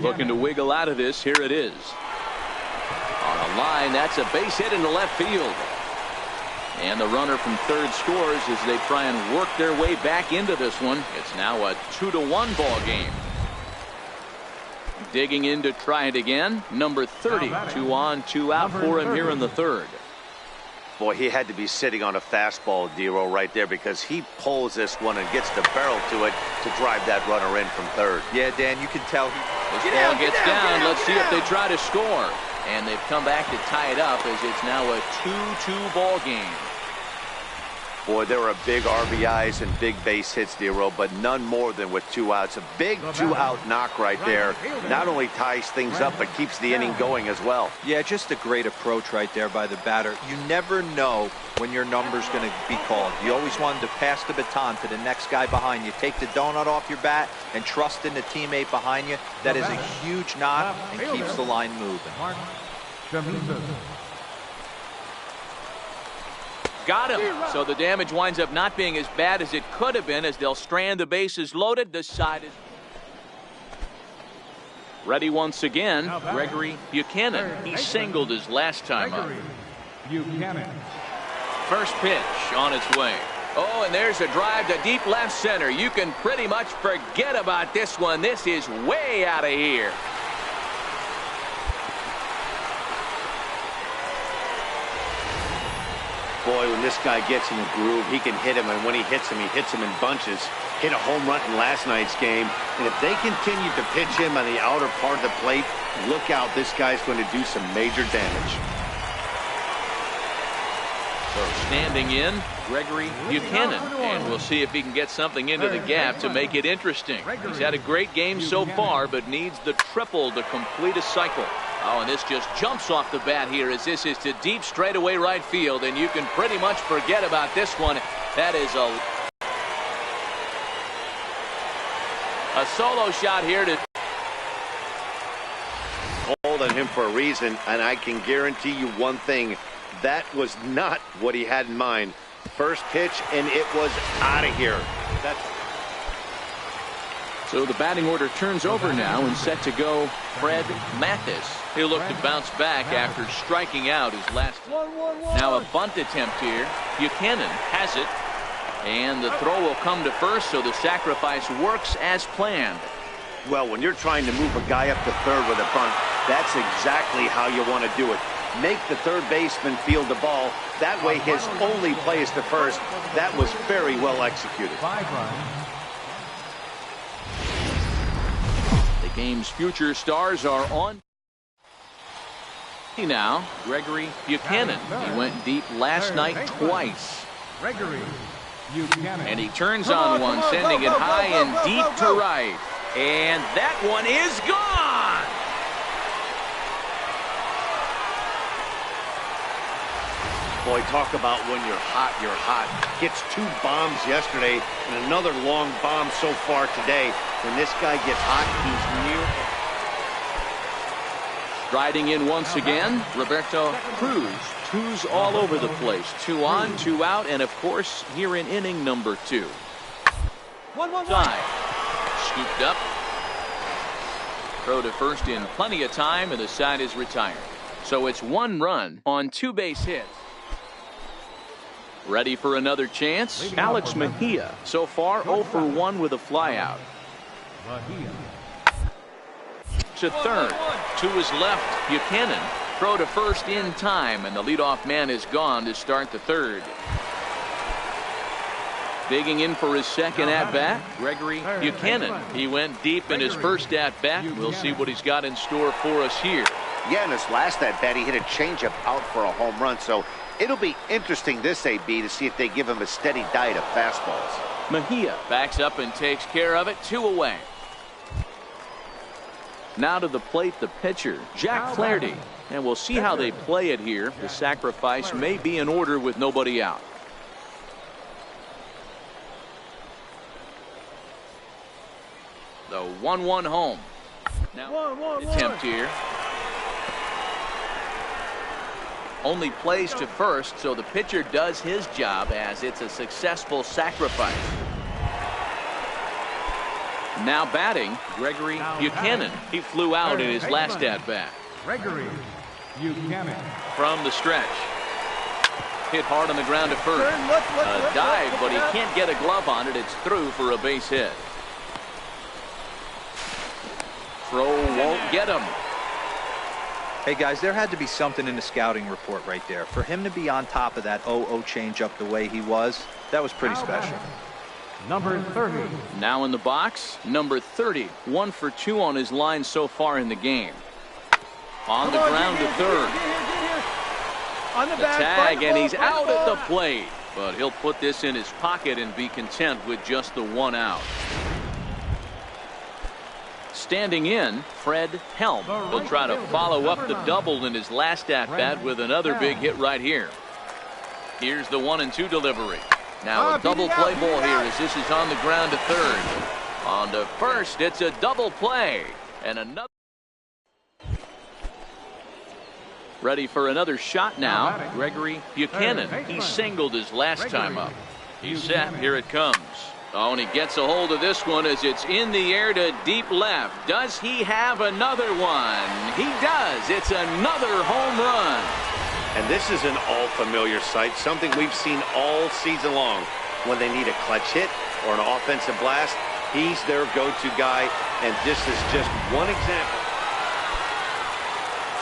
Speaker 1: Looking to wiggle out of this, here it is. On a line, that's a base hit into left field. And the runner from third scores as they try and work their way back into this one. It's now a 2-1 ball game. Digging in to try it again, number 30, 2 on, 2 out for him here in the third.
Speaker 2: Boy, he had to be sitting on a fastball, Dero, right there, because he pulls this one and gets the barrel to it to drive that runner in from third.
Speaker 3: Yeah, Dan, you can tell he...
Speaker 1: This ball gets down. Let's see if they try to score. And they've come back to tie it up as it's now a 2-2 ball game.
Speaker 2: Boy, there were big RBIs and big base hits, Dero, but none more than with 2 outs. A big 2-out knock right there. Not only ties things up, but keeps the inning going as well.
Speaker 3: Yeah, just a great approach right there by the batter. You never know when your number's going to be called. You always wanted to pass the baton to the next guy behind you. Take the donut off your bat and trust in the teammate behind you. That is a huge knock and keeps the line moving.
Speaker 1: Got him. So the damage winds up not being as bad as it could have been, as they'll strand the bases loaded. The side is ready once again. Gregory Buchanan. He singled his last time up.
Speaker 4: Buchanan.
Speaker 1: First pitch on its way. Oh, and there's a drive to deep left center. You can pretty much forget about this one. This is way out of here.
Speaker 2: Boy, when this guy gets in the groove, he can hit him, and when he hits him in bunches. Hit a home run in last night's game, and if they continue to pitch him on the outer part of the plate, look out, this guy's going to do some major damage.
Speaker 1: So standing in, Gregory Buchanan, and we'll see if he can get something into the gap to make it interesting. He's had a great game so far, but needs the triple to complete a cycle. Oh, and this just jumps off the bat here, as this is to deep straightaway right field, and you can pretty much forget about this one. That is a solo shot here to
Speaker 2: hold on him for a reason, and I can guarantee you one thing. That was not what he had in mind. First pitch, and it was out of here.
Speaker 1: So the batting order turns over now, and set to go Fred Mathis. He'll look to bounce back after striking out his last. Now a bunt attempt here. Buchanan has it, and the throw will come to first, so the sacrifice works as planned.
Speaker 2: Well, when you're trying to move a guy up to third with a bunt, that's exactly how you want to do it. Make the third baseman field the ball. That way his only play is to first. That was very well executed.
Speaker 4: 5 runs.
Speaker 1: The game's future stars are on. Now, Gregory Buchanan. He went deep last night twice.
Speaker 4: Gregory Buchanan.
Speaker 1: And he turns on one, sending it high and deep to right. And that one is gone!
Speaker 2: Boy, talk about when you're hot, you're hot. Gets 2 bombs yesterday and another long bomb so far today. When this guy gets hot, he's near.
Speaker 1: Striding in once again, Roberto Cruz. 2s all over the place. 2 on, 2 out, and of course, here in inning number 2. Dive. Scooped up. Throw to first in plenty of time, and the side is retired. So it's 1 run on 2 base hits. Ready for another chance? Alex Mejia. So far, 0 for 1 with a flyout. To third. 2 is left. Buchanan. Throw to first in time, and the leadoff man is gone to start the third. Digging in for his second at-bat, Gregory Buchanan. He went deep in his first at-bat. We'll see what he's got in store for us here.
Speaker 2: Yeah, in his last at-bat, he hit a changeup out for a home run, so it'll be interesting this AB to see if they give him a steady diet of fastballs.
Speaker 1: Mejia backs up and takes care of it. 2 away. Now to the plate, the pitcher, Jack Flaherty. And we'll see how they play it here. The sacrifice may be in order with nobody out. The 1-1 home. Now, attempt here. Only plays to first, so the pitcher does his job as it's a successful sacrifice. Now batting, Gregory Buchanan. He flew out in his last at-bat.
Speaker 4: Gregory Buchanan.
Speaker 1: From the stretch. Hit hard on the ground to first. A dive, but he can't get a glove on it. It's through for a base hit. Throw won't get him.
Speaker 3: Hey guys, there had to be something in the scouting report right there. For him to be on top of that 0-0 changeup the way he was, that was pretty special.
Speaker 4: Number 30.
Speaker 1: Now in the box, number 30. 1 for 2 on his line so far in the game. On the ground to third.
Speaker 2: On the
Speaker 1: tag, and he's out at the plate. but he'll put this in his pocket and be content with just the 1 out. Standing in, Fred Helm. He'll try to follow up the double in his last at-bat with another big hit right here. Here's the 1-2 delivery. Now a double play ball here as this is on the ground to third. On to first, it's a double play. And another. Ready for another shot now. Gregory Buchanan. He singled his last time up. He's set. Here it comes. Oh, and he gets a hold of this one as it's in the air to deep left. Does he have another one? He does. It's another home run.
Speaker 2: And this is an all-familiar sight, something we've seen all season long. When they need a clutch hit or an offensive blast, he's their go-to guy, and this is just one example.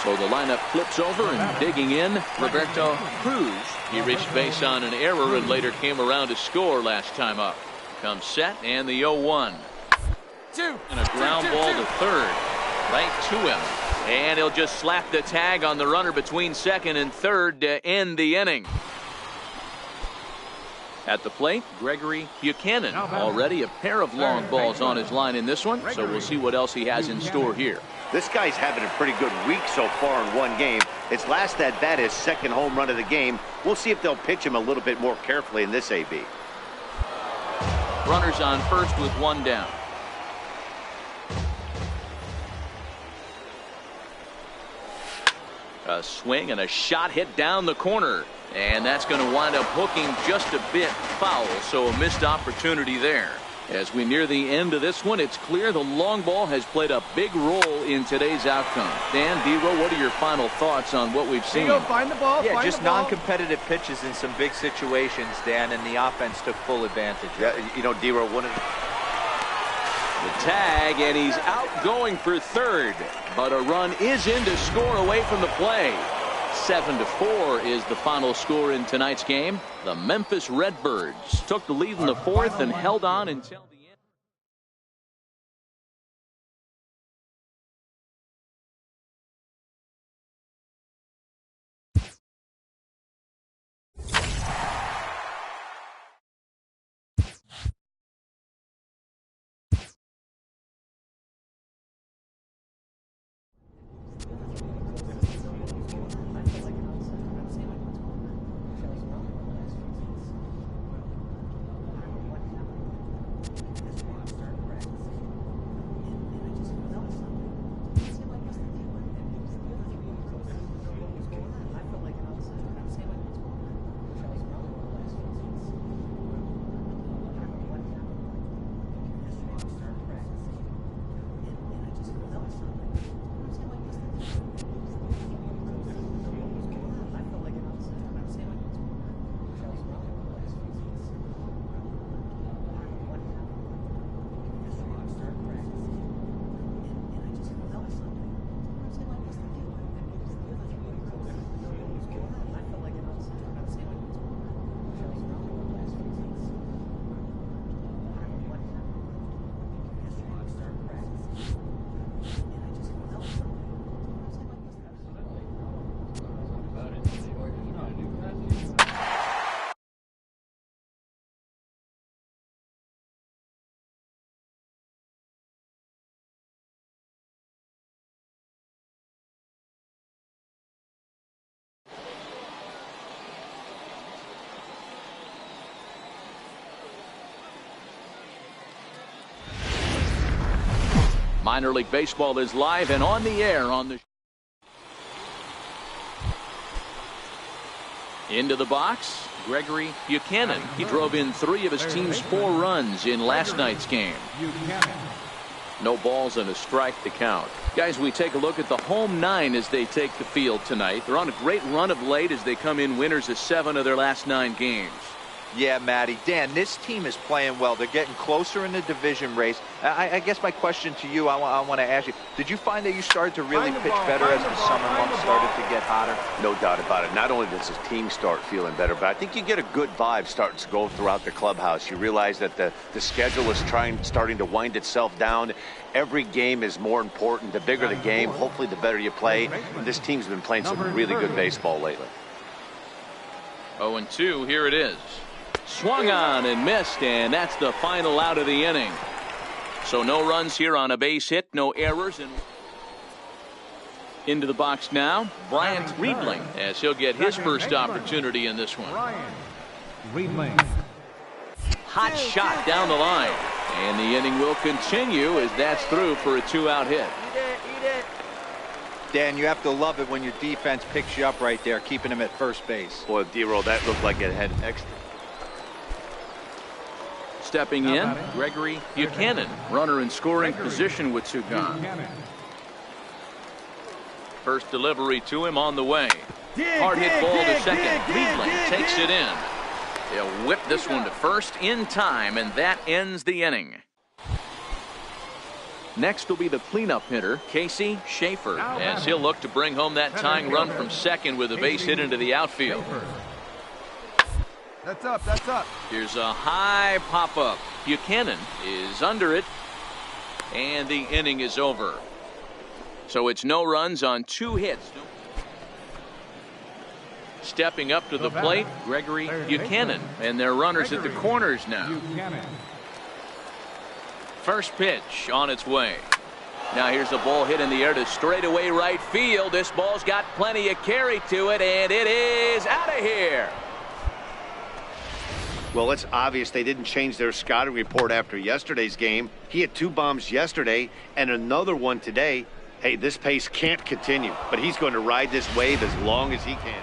Speaker 1: So the lineup flips over and digging in, Roberto Cruz. He reached base on an error and later came around to score last time up. Comes set and the 0-1. And a ground ball to third. Right to him. And he'll just slap the tag on the runner between second and third to end the inning. At the plate, Gregory Buchanan. Already a pair of long balls on his line in this one, so we'll see what else he has in store here.
Speaker 2: This guy's having a pretty good week so far in one game. His last at-bat is second home run of the game. We'll see if they'll pitch him a little bit more carefully in this AB.
Speaker 1: Runners on first with 1 down. A swing and a shot hit down the corner. And that's going to wind up hooking just a bit foul, so a missed opportunity there. As we near the end of this one, it's clear the long ball has played a big role in today's outcome. Dan, D-Row, what are your final thoughts on what we've seen?
Speaker 3: Find the ball. Yeah, just non-competitive pitches in some big situations, Dan, and the offense took full advantage.
Speaker 2: Yeah, you know, D-Row, one of
Speaker 1: the tag, and he's out going for third. But a run is in to score away from the play. 7-4 is the final score in tonight's game. The Memphis Redbirds took the lead in the fourth and held on until the Minor League Baseball is live and on the air on the into the box, Gregory Buchanan. He drove in 3 of his team's 4 runs in last night's game. No balls and a strike to count. Guys, we take a look at the home 9 as they take the field tonight. They're on a great run of late as they come in winners of 7 of their last 9 games.
Speaker 3: Yeah, Matty. Dan, this team is playing well. They're getting closer in the division race. I guess my question to you, I want to ask you, did you find that you started to really pitch better as the summer months started to get hotter?
Speaker 2: No doubt about it. Not only does the team start feeling better, but I think you get a good vibe starting to go throughout the clubhouse. You realize that the schedule is starting to wind itself down. Every game is more important. The bigger the game, hopefully the better you play. And this team's been playing some really good baseball lately.
Speaker 1: 0-2, here it is. Swung on and missed, and that's the final out of the inning. So no runs here on a base hit, no errors. And into the box now, Bryant Riedling, as he'll get his first opportunity in this one. Hot shot down the line, and the inning will continue as that's through for a 2-out hit.
Speaker 3: Dan, you have to love it when your defense picks you up right there, keeping him at first base.
Speaker 2: Boy, D-roll, that looked like it had extra.
Speaker 1: Stepping in, Gregory Buchanan, runner in scoring position with two gone. First delivery to him on the way. Hard hit ball to second. Riedling takes it in. He'll whip this one to first in time, and that ends the inning. Next will be the cleanup hitter, Casey Schaefer, as he'll look to bring home that tying run from second with a base hit into the outfield.
Speaker 6: That's up, that's up.
Speaker 1: Here's a high pop-up. Buchanan is under it, and the inning is over. So it's no runs on 2 hits. Stepping up to the plate, Gregory Buchanan, and their runners at the corners now. First pitch on its way. Now here's a ball hit in the air to straightaway right field. This ball's got plenty of carry to it, and it is out of here.
Speaker 2: Well, it's obvious they didn't change their scouting report after yesterday's game. He had 2 bombs yesterday and another one today. Hey, this pace can't continue, but he's going to ride this wave as long as he can.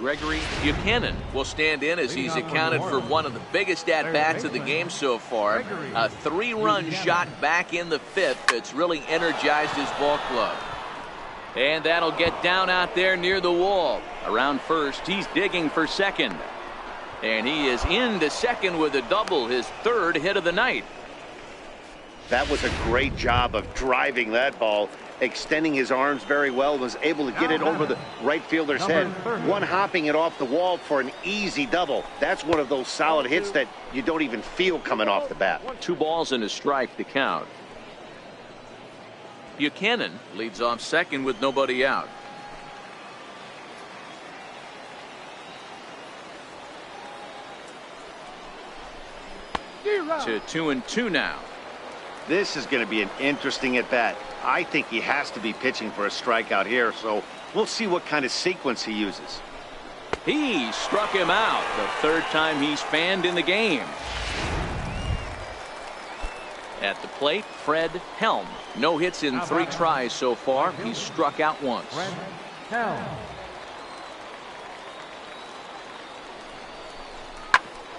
Speaker 1: Gregory Buchanan will stand in as he's accounted for one of the biggest at-bats of the game so far. A 3-run shot back in the 5th that's really energized his ball club. And that'll get down out there near the wall. Around first, he's digging for second. And he is into second with a double, his 3rd hit of the night.
Speaker 2: That was a great job of driving that ball, extending his arms very well, was able to get it over the right fielder's head, one-hopping it off the wall for an easy double. That's one of those solid hits that you don't even feel coming off the bat.
Speaker 1: 2 balls and a strike to count. Buchanan leads off second with nobody out. To 2-2 now.
Speaker 2: This is going to be an interesting at-bat. I think he has to be pitching for a strikeout here, so we'll see what kind of sequence he uses.
Speaker 1: He struck him out, the 3rd time he's fanned in the game. At the plate, Fred Helm. No hits in 3 tries so far. He's struck out once.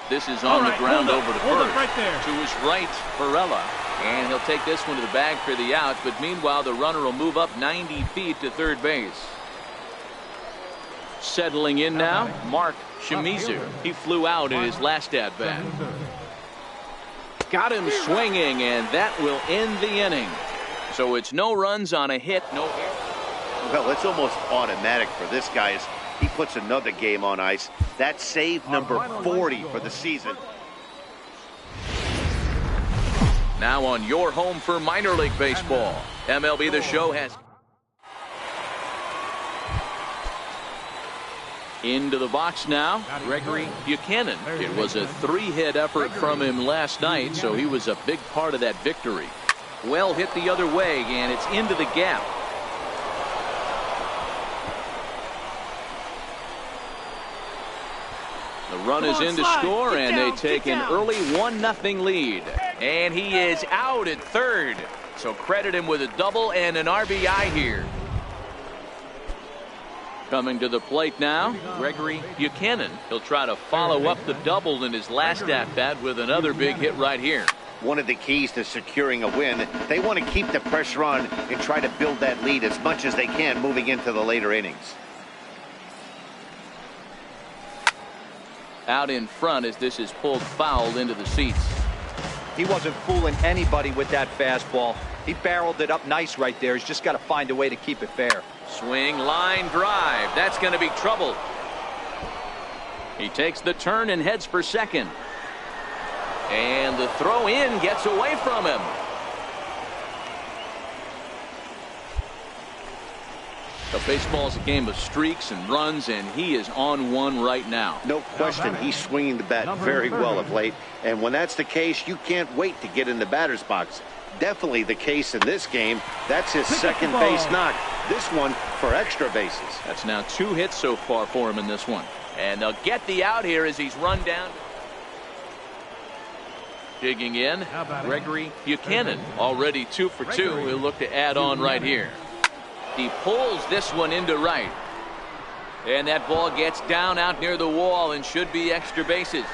Speaker 1: This is on the ground over to first.
Speaker 6: Right there.
Speaker 1: To his right, Varela. And he'll take this one to the bag for the out, but meanwhile the runner will move up 90 feet to third base. Settling in now, Mark Shimizu. He flew out in his last at-bat. Got him swinging, and that will end the inning. So it's no runs on a hit, no error.
Speaker 2: Well, it's almost automatic for this guy as he puts another game on ice. That's save number 40 for the season.
Speaker 1: Now on your home for minor league baseball, MLB The Show has into the box now, Gregory Buchanan. It was a 3-hit effort from him last night, so he was a big part of that victory. Well hit the other way, and it's into the gap. The run is in to score, and they take an early 1-0 lead. And he is out at third. So credit him with a double and an RBI here. Coming to the plate now, Gregory Buchanan. He'll try to follow up the double in his last at-bat with another big hit right here.
Speaker 2: One of the keys to securing a win, they want to keep the pressure on and try to build that lead as much as they can moving into the later innings.
Speaker 1: Out in front as this is pulled foul into the seats.
Speaker 3: He wasn't fooling anybody with that fastball. He barreled it up nice right there. He's just got to find a way to keep it fair.
Speaker 1: Swing, line drive. That's going to be trouble. He takes the turn and heads for second. And the throw in gets away from him. The baseball's a game of streaks and runs, and he is on one right now.
Speaker 2: No question, he's swinging the bat very well of late. And when that's the case, you can't wait to get in the batter's box. Definitely the case in this game. That's his second base knock. This one for extra bases.
Speaker 1: That's now 2 hits so far for him in this one. And they'll get the out here as he's run down. Digging in, Gregory Buchanan, already 2 for 2. He'll look to add on right here. He pulls this one into right. And that ball gets down out near the wall and should be extra bases.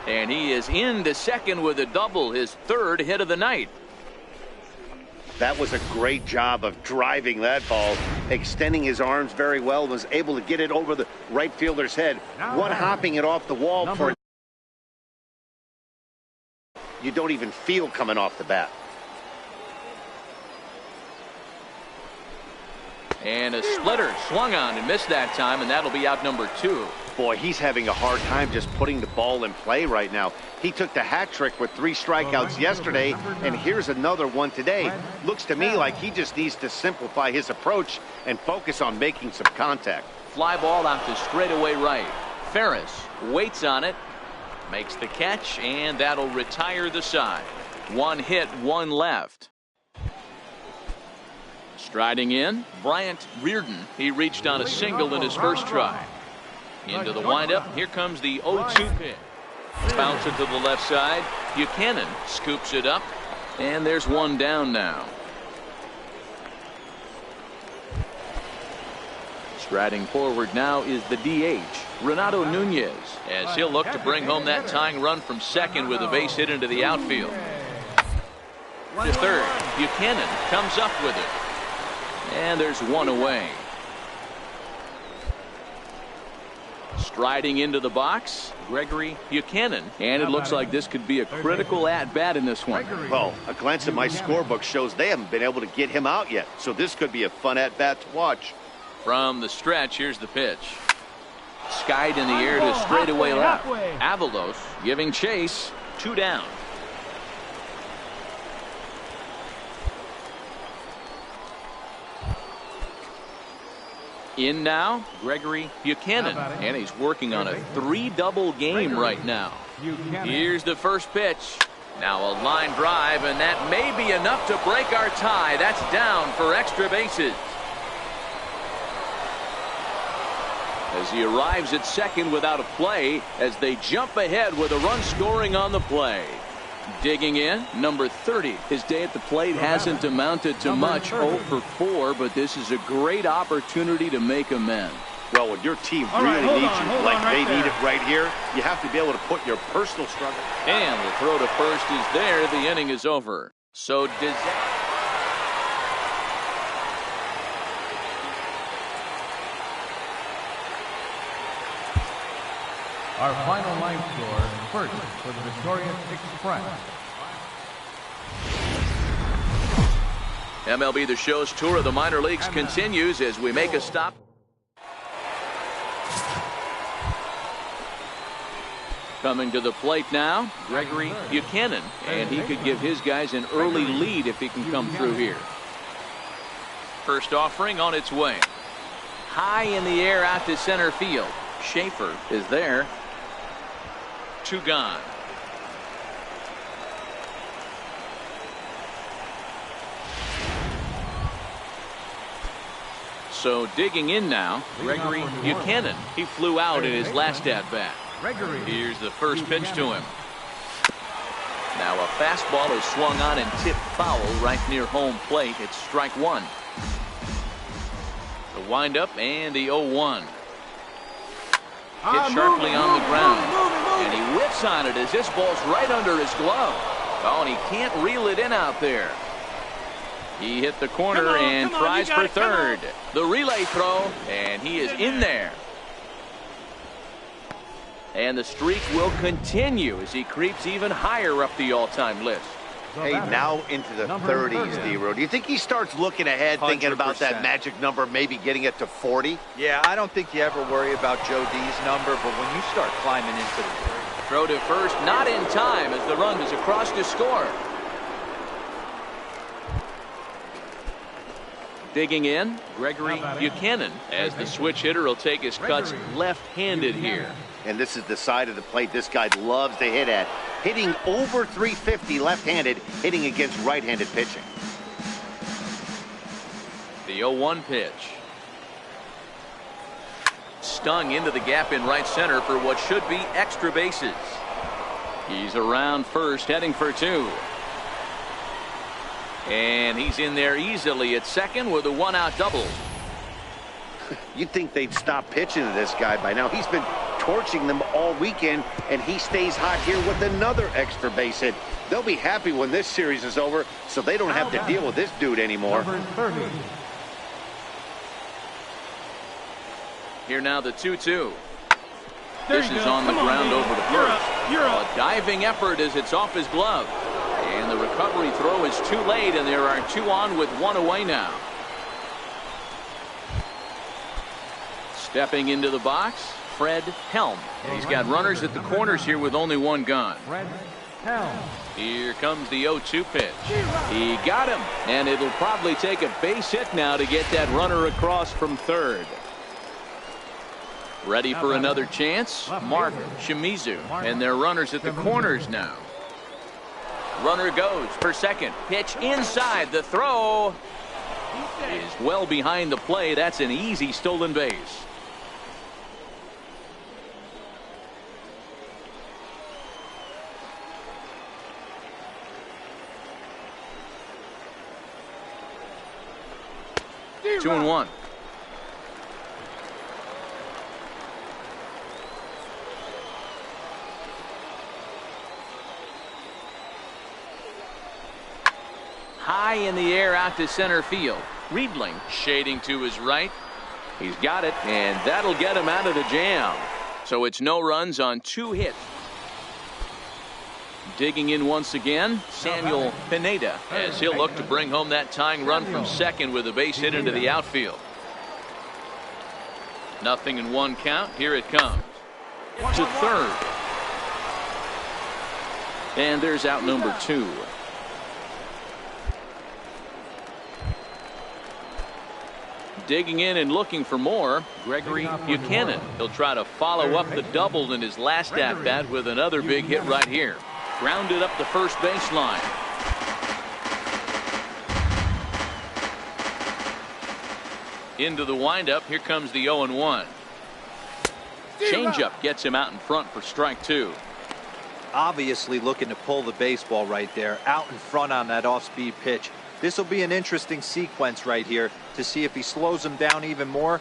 Speaker 1: And he is into second with a double, his 3rd hit of the night.
Speaker 2: That was a great job of driving that ball, extending his arms very well, was able to get it over the right fielder's head, one hopping it off the wall for you don't even feel coming off the bat.
Speaker 1: And a splitter swung on and missed that time, and that'll be out number 2.
Speaker 2: Boy, he's having a hard time just putting the ball in play right now. He took the hat trick with 3 strikeouts yesterday, and here's another one today. Looks to me like he just needs to simplify his approach and focus on making some contact.
Speaker 1: Fly ball out to straightaway right. Ferris waits on it, makes the catch, and that'll retire the side. 1 hit, 1 left. Striding in, Bryant Reardon. He reached on a single in his first try. Into the windup. Here comes the 0-2 pitch. Bounce it to the left side. Buchanan scoops it up. And there's 1 down now. Striding forward now is the DH, Renato Nunez, as he'll look to bring home that tying run from second with a base hit into the outfield. To third, Buchanan comes up with it. And there's 1 away. Striding into the box, Gregory Buchanan. And it looks like this could be a critical at-bat in this one.
Speaker 2: Well, a glance at my scorebook shows they haven't been able to get him out yet. So this could be a fun at-bat to watch.
Speaker 1: From the stretch, here's the pitch. Skied in the air to straightaway left. Avalos giving chase. 2 down. In now, Gregory Buchanan, and he's working on a 3-double game right now. Here's the first pitch. Now a line drive, and that may be enough to break our tie. That's down for extra bases. As he arrives at second without a play, as they jump ahead with a run scoring on the play. Digging in, number 30. His day at the plate hasn't amounted to much, 0 for 4, but this is a great opportunity to make amends.
Speaker 2: Well, when your team really needs you, like they need it right here, you have to be able to put your personal struggle.
Speaker 1: And the throw to first is there. The inning is over. So
Speaker 4: Our final line score, first for the victorious Express.
Speaker 1: MLB The Show's tour of the minor leagues continues as we make a stop. Coming to the plate now, Gregory Buchanan, and he could give his guys an early lead if he can come through here. First offering on its way. High in the air out to center field. Schaefer is there. 2 gone. So digging in now, Gregory Buchanan. He flew out in his last at-bat. Here's the first pitch to him. Now a fastball is swung on and tipped foul right near home plate. It's strike 1. The windup and the 0-1. Hit sharply on the ground. And he whips on it as this ball's right under his glove. Oh, and he can't reel it in out there. He hit the corner and tries for third. The relay throw, and he is in there. And the streak will continue as he creeps even higher up the all-time list.
Speaker 2: Hey, now into the 30s, D-Row. Do you think he starts looking ahead, thinking about that magic number, maybe getting it to 40?
Speaker 3: Yeah, I don't think you ever worry about Joe D's number, but when you start climbing into the 30s.
Speaker 1: Throw to first, not in time as the run is across to score. Digging in, Gregory Buchanan, as the switch hitter will take his cuts left-handed here.
Speaker 2: And this is the side of the plate this guy loves to hit at. Hitting over 350 left-handed, hitting against right-handed pitching.
Speaker 1: The 0-1 pitch. Stung into the gap in right center for what should be extra bases. He's around first, heading for 2. And he's in there easily at second with a 1-out double.
Speaker 2: You'd think they'd stop pitching to this guy by now. He's been torching them all weekend, and he stays hot here with another extra base hit. They'll be happy when this series is over, so they don't have to deal with this dude anymore.
Speaker 1: Here now the 2-2. This is on the ground over the first. A diving effort as it's off his glove. And the recovery throw is too late, and there are 2 on with 1 away now. Stepping into the box, Fred Helm. And he's got runners at the corners here with only 1 gone. Here comes the 0-2 pitch. He got him, and it'll probably take a base hit now to get that runner across from third. Ready for another chance, Mark Shimizu, and their runners at the corners now. Runner goes for second. Pitch inside. The throw is well behind the play. That's an easy stolen base. Two and 1. High in the air out to center field. Riedling shading to his right. He's got it, and that'll get him out of the jam. So it's no runs on 2 hits. Digging in once again, Samuel Pineda, as he'll look to bring home that tying run from second with a base hit into the outfield. 0-1 count. Here it comes to third. And there's out number 2. Digging in and looking for more, Gregory Buchanan. He'll try to follow up the double in his last at-bat with another big hit right here. Grounded up the first baseline. Into the windup. Here comes the 0-1. Changeup gets him out in front for strike 2.
Speaker 3: Obviously looking to pull the baseball right there, out in front on that off-speed pitch. This will be an interesting sequence right here to see if he slows him down even more.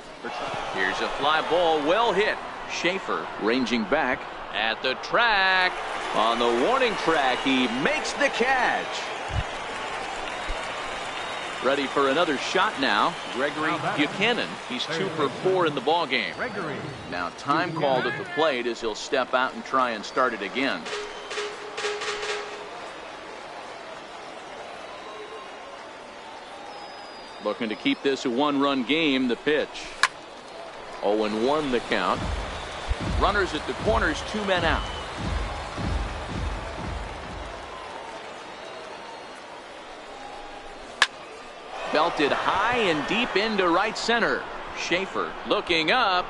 Speaker 1: Here's a fly ball, well hit. Schaefer ranging back at the track. On the warning track, he makes the catch. Ready for another shot now, Gregory Buchanan. He's 2 for 4 in the ball game. Now time called at the plate as he'll step out and try and start it again. Looking to keep this a 1-run game. The pitch. 0-1 the count. Runners at the corners, 2 men out. Belted high and deep into right center. Schaefer looking up.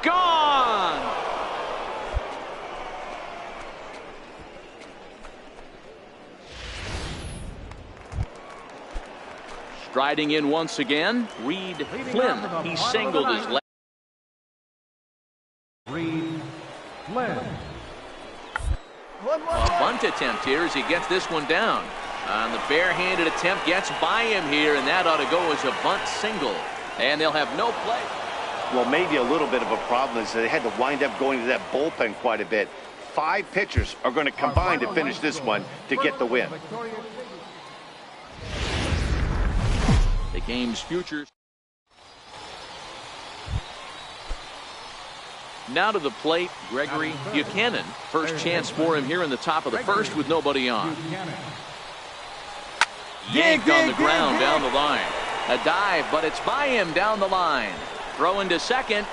Speaker 1: Gone! Striding in once again, Reed Flynn. He singled his left.
Speaker 4: Reed Flynn.
Speaker 1: A bunt attempt here as he gets this one down. On the barehanded attempt, gets by him here, and that ought to go as a bunt single. And they'll have no play.
Speaker 2: Well, maybe a little bit of a problem is they had to wind up going to that bullpen quite a bit. 5 pitchers are going to combine to finish this one to get the win.
Speaker 1: The game's future. Now to the plate, Gregory Buchanan. First chance for him here in the top of the first with nobody on. Yanked on the ground down the line. A dive, but it's by him down the line. Throw into second.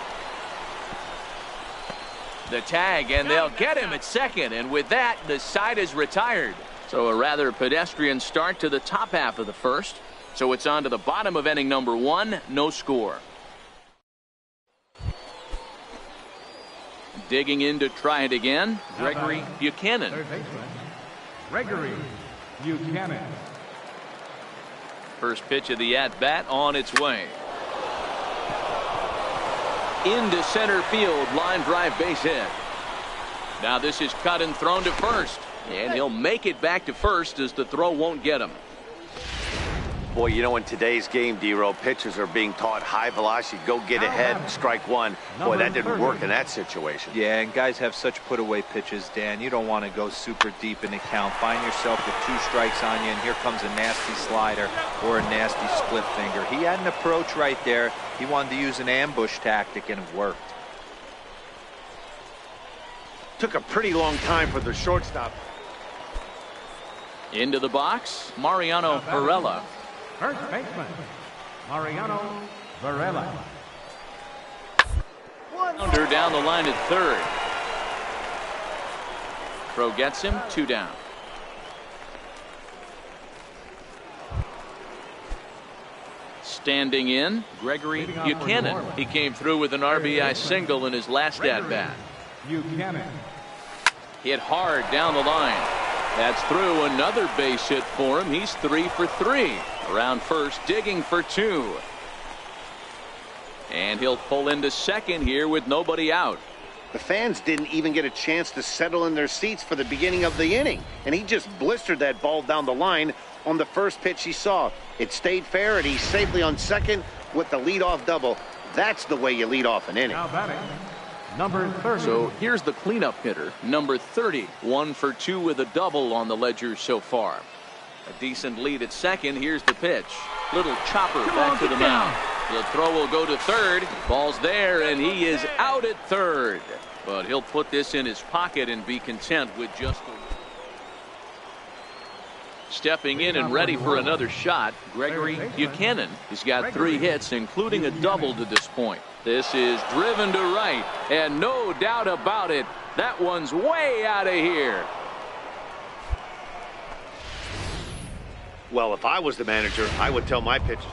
Speaker 1: The tag, and they'll get him at second. And with that, the side is retired. So a rather pedestrian start to the top half of the first. So it's on to the bottom of inning number 1, no score. Digging in to try it again, Gregory Buchanan.
Speaker 4: Third baseman, Gregory Buchanan.
Speaker 1: First pitch of the at-bat on its way. Into center field, line drive base hit. Now this is cut and thrown to first. And he'll make it back to first as the throw won't get him.
Speaker 2: Boy, you know, in today's game, D-Row, pitchers are being taught high velocity, go get ahead, strike one. Boy, that didn't work in that situation.
Speaker 3: Yeah, and guys have such put-away pitches, Dan. You don't want to go super deep in the count. Find yourself with 2 strikes on you, and here comes a nasty slider or a nasty split finger. He had an approach right there. He wanted to use an ambush tactic, and it worked.
Speaker 2: Took a pretty long time for the shortstop.
Speaker 1: Into the box, Mariano Varela.
Speaker 4: First baseman, Mariano Varela.
Speaker 1: Under down the line at third. Throw gets him, 2 down. Standing in, Gregory Buchanan. He came through with an RBI single in his last at-bat.
Speaker 4: Buchanan.
Speaker 1: Hit hard down the line. That's through, another base hit for him. He's 3 for 3. Around first, digging for 2. And he'll pull into second here with nobody out.
Speaker 2: The fans didn't even get a chance to settle in their seats for the beginning of the inning. And he just blistered that ball down the line on the first pitch he saw. It stayed fair, and he's safely on second with the leadoff double. That's the way you lead off an inning.
Speaker 4: Now batting, number 30.
Speaker 1: So here's the cleanup hitter, number 30. 1 for 2 with a double on the ledger so far. A decent lead at second. Here's the pitch. Little chopper back to the mound. The throw will go to third. Ball's there, and he is out at third. But he'll put this in his pocket and be content with just a... Stepping in and ready for another shot, Gregory Buchanan. He's got 3 hits, including a double to this point. This is driven to right, and no doubt about it, that one's way out of here.
Speaker 2: Well, if I was the manager, I would tell my pitchers.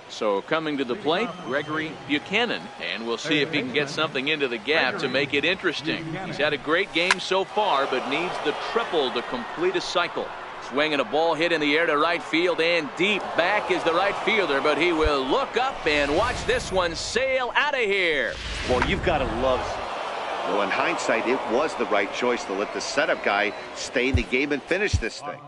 Speaker 1: So coming to the plate, Gregory Buchanan, and we'll see if he can get something into the gap to make it interesting. He's had a great game so far, but needs the triple to complete a cycle. Swinging a ball hit in the air to right field, and deep back is the right fielder, but he will look up and watch this one sail out of here.
Speaker 2: Well, you've got to love... Well, in hindsight, it was the right choice to let the setup guy stay in the game and finish this thing.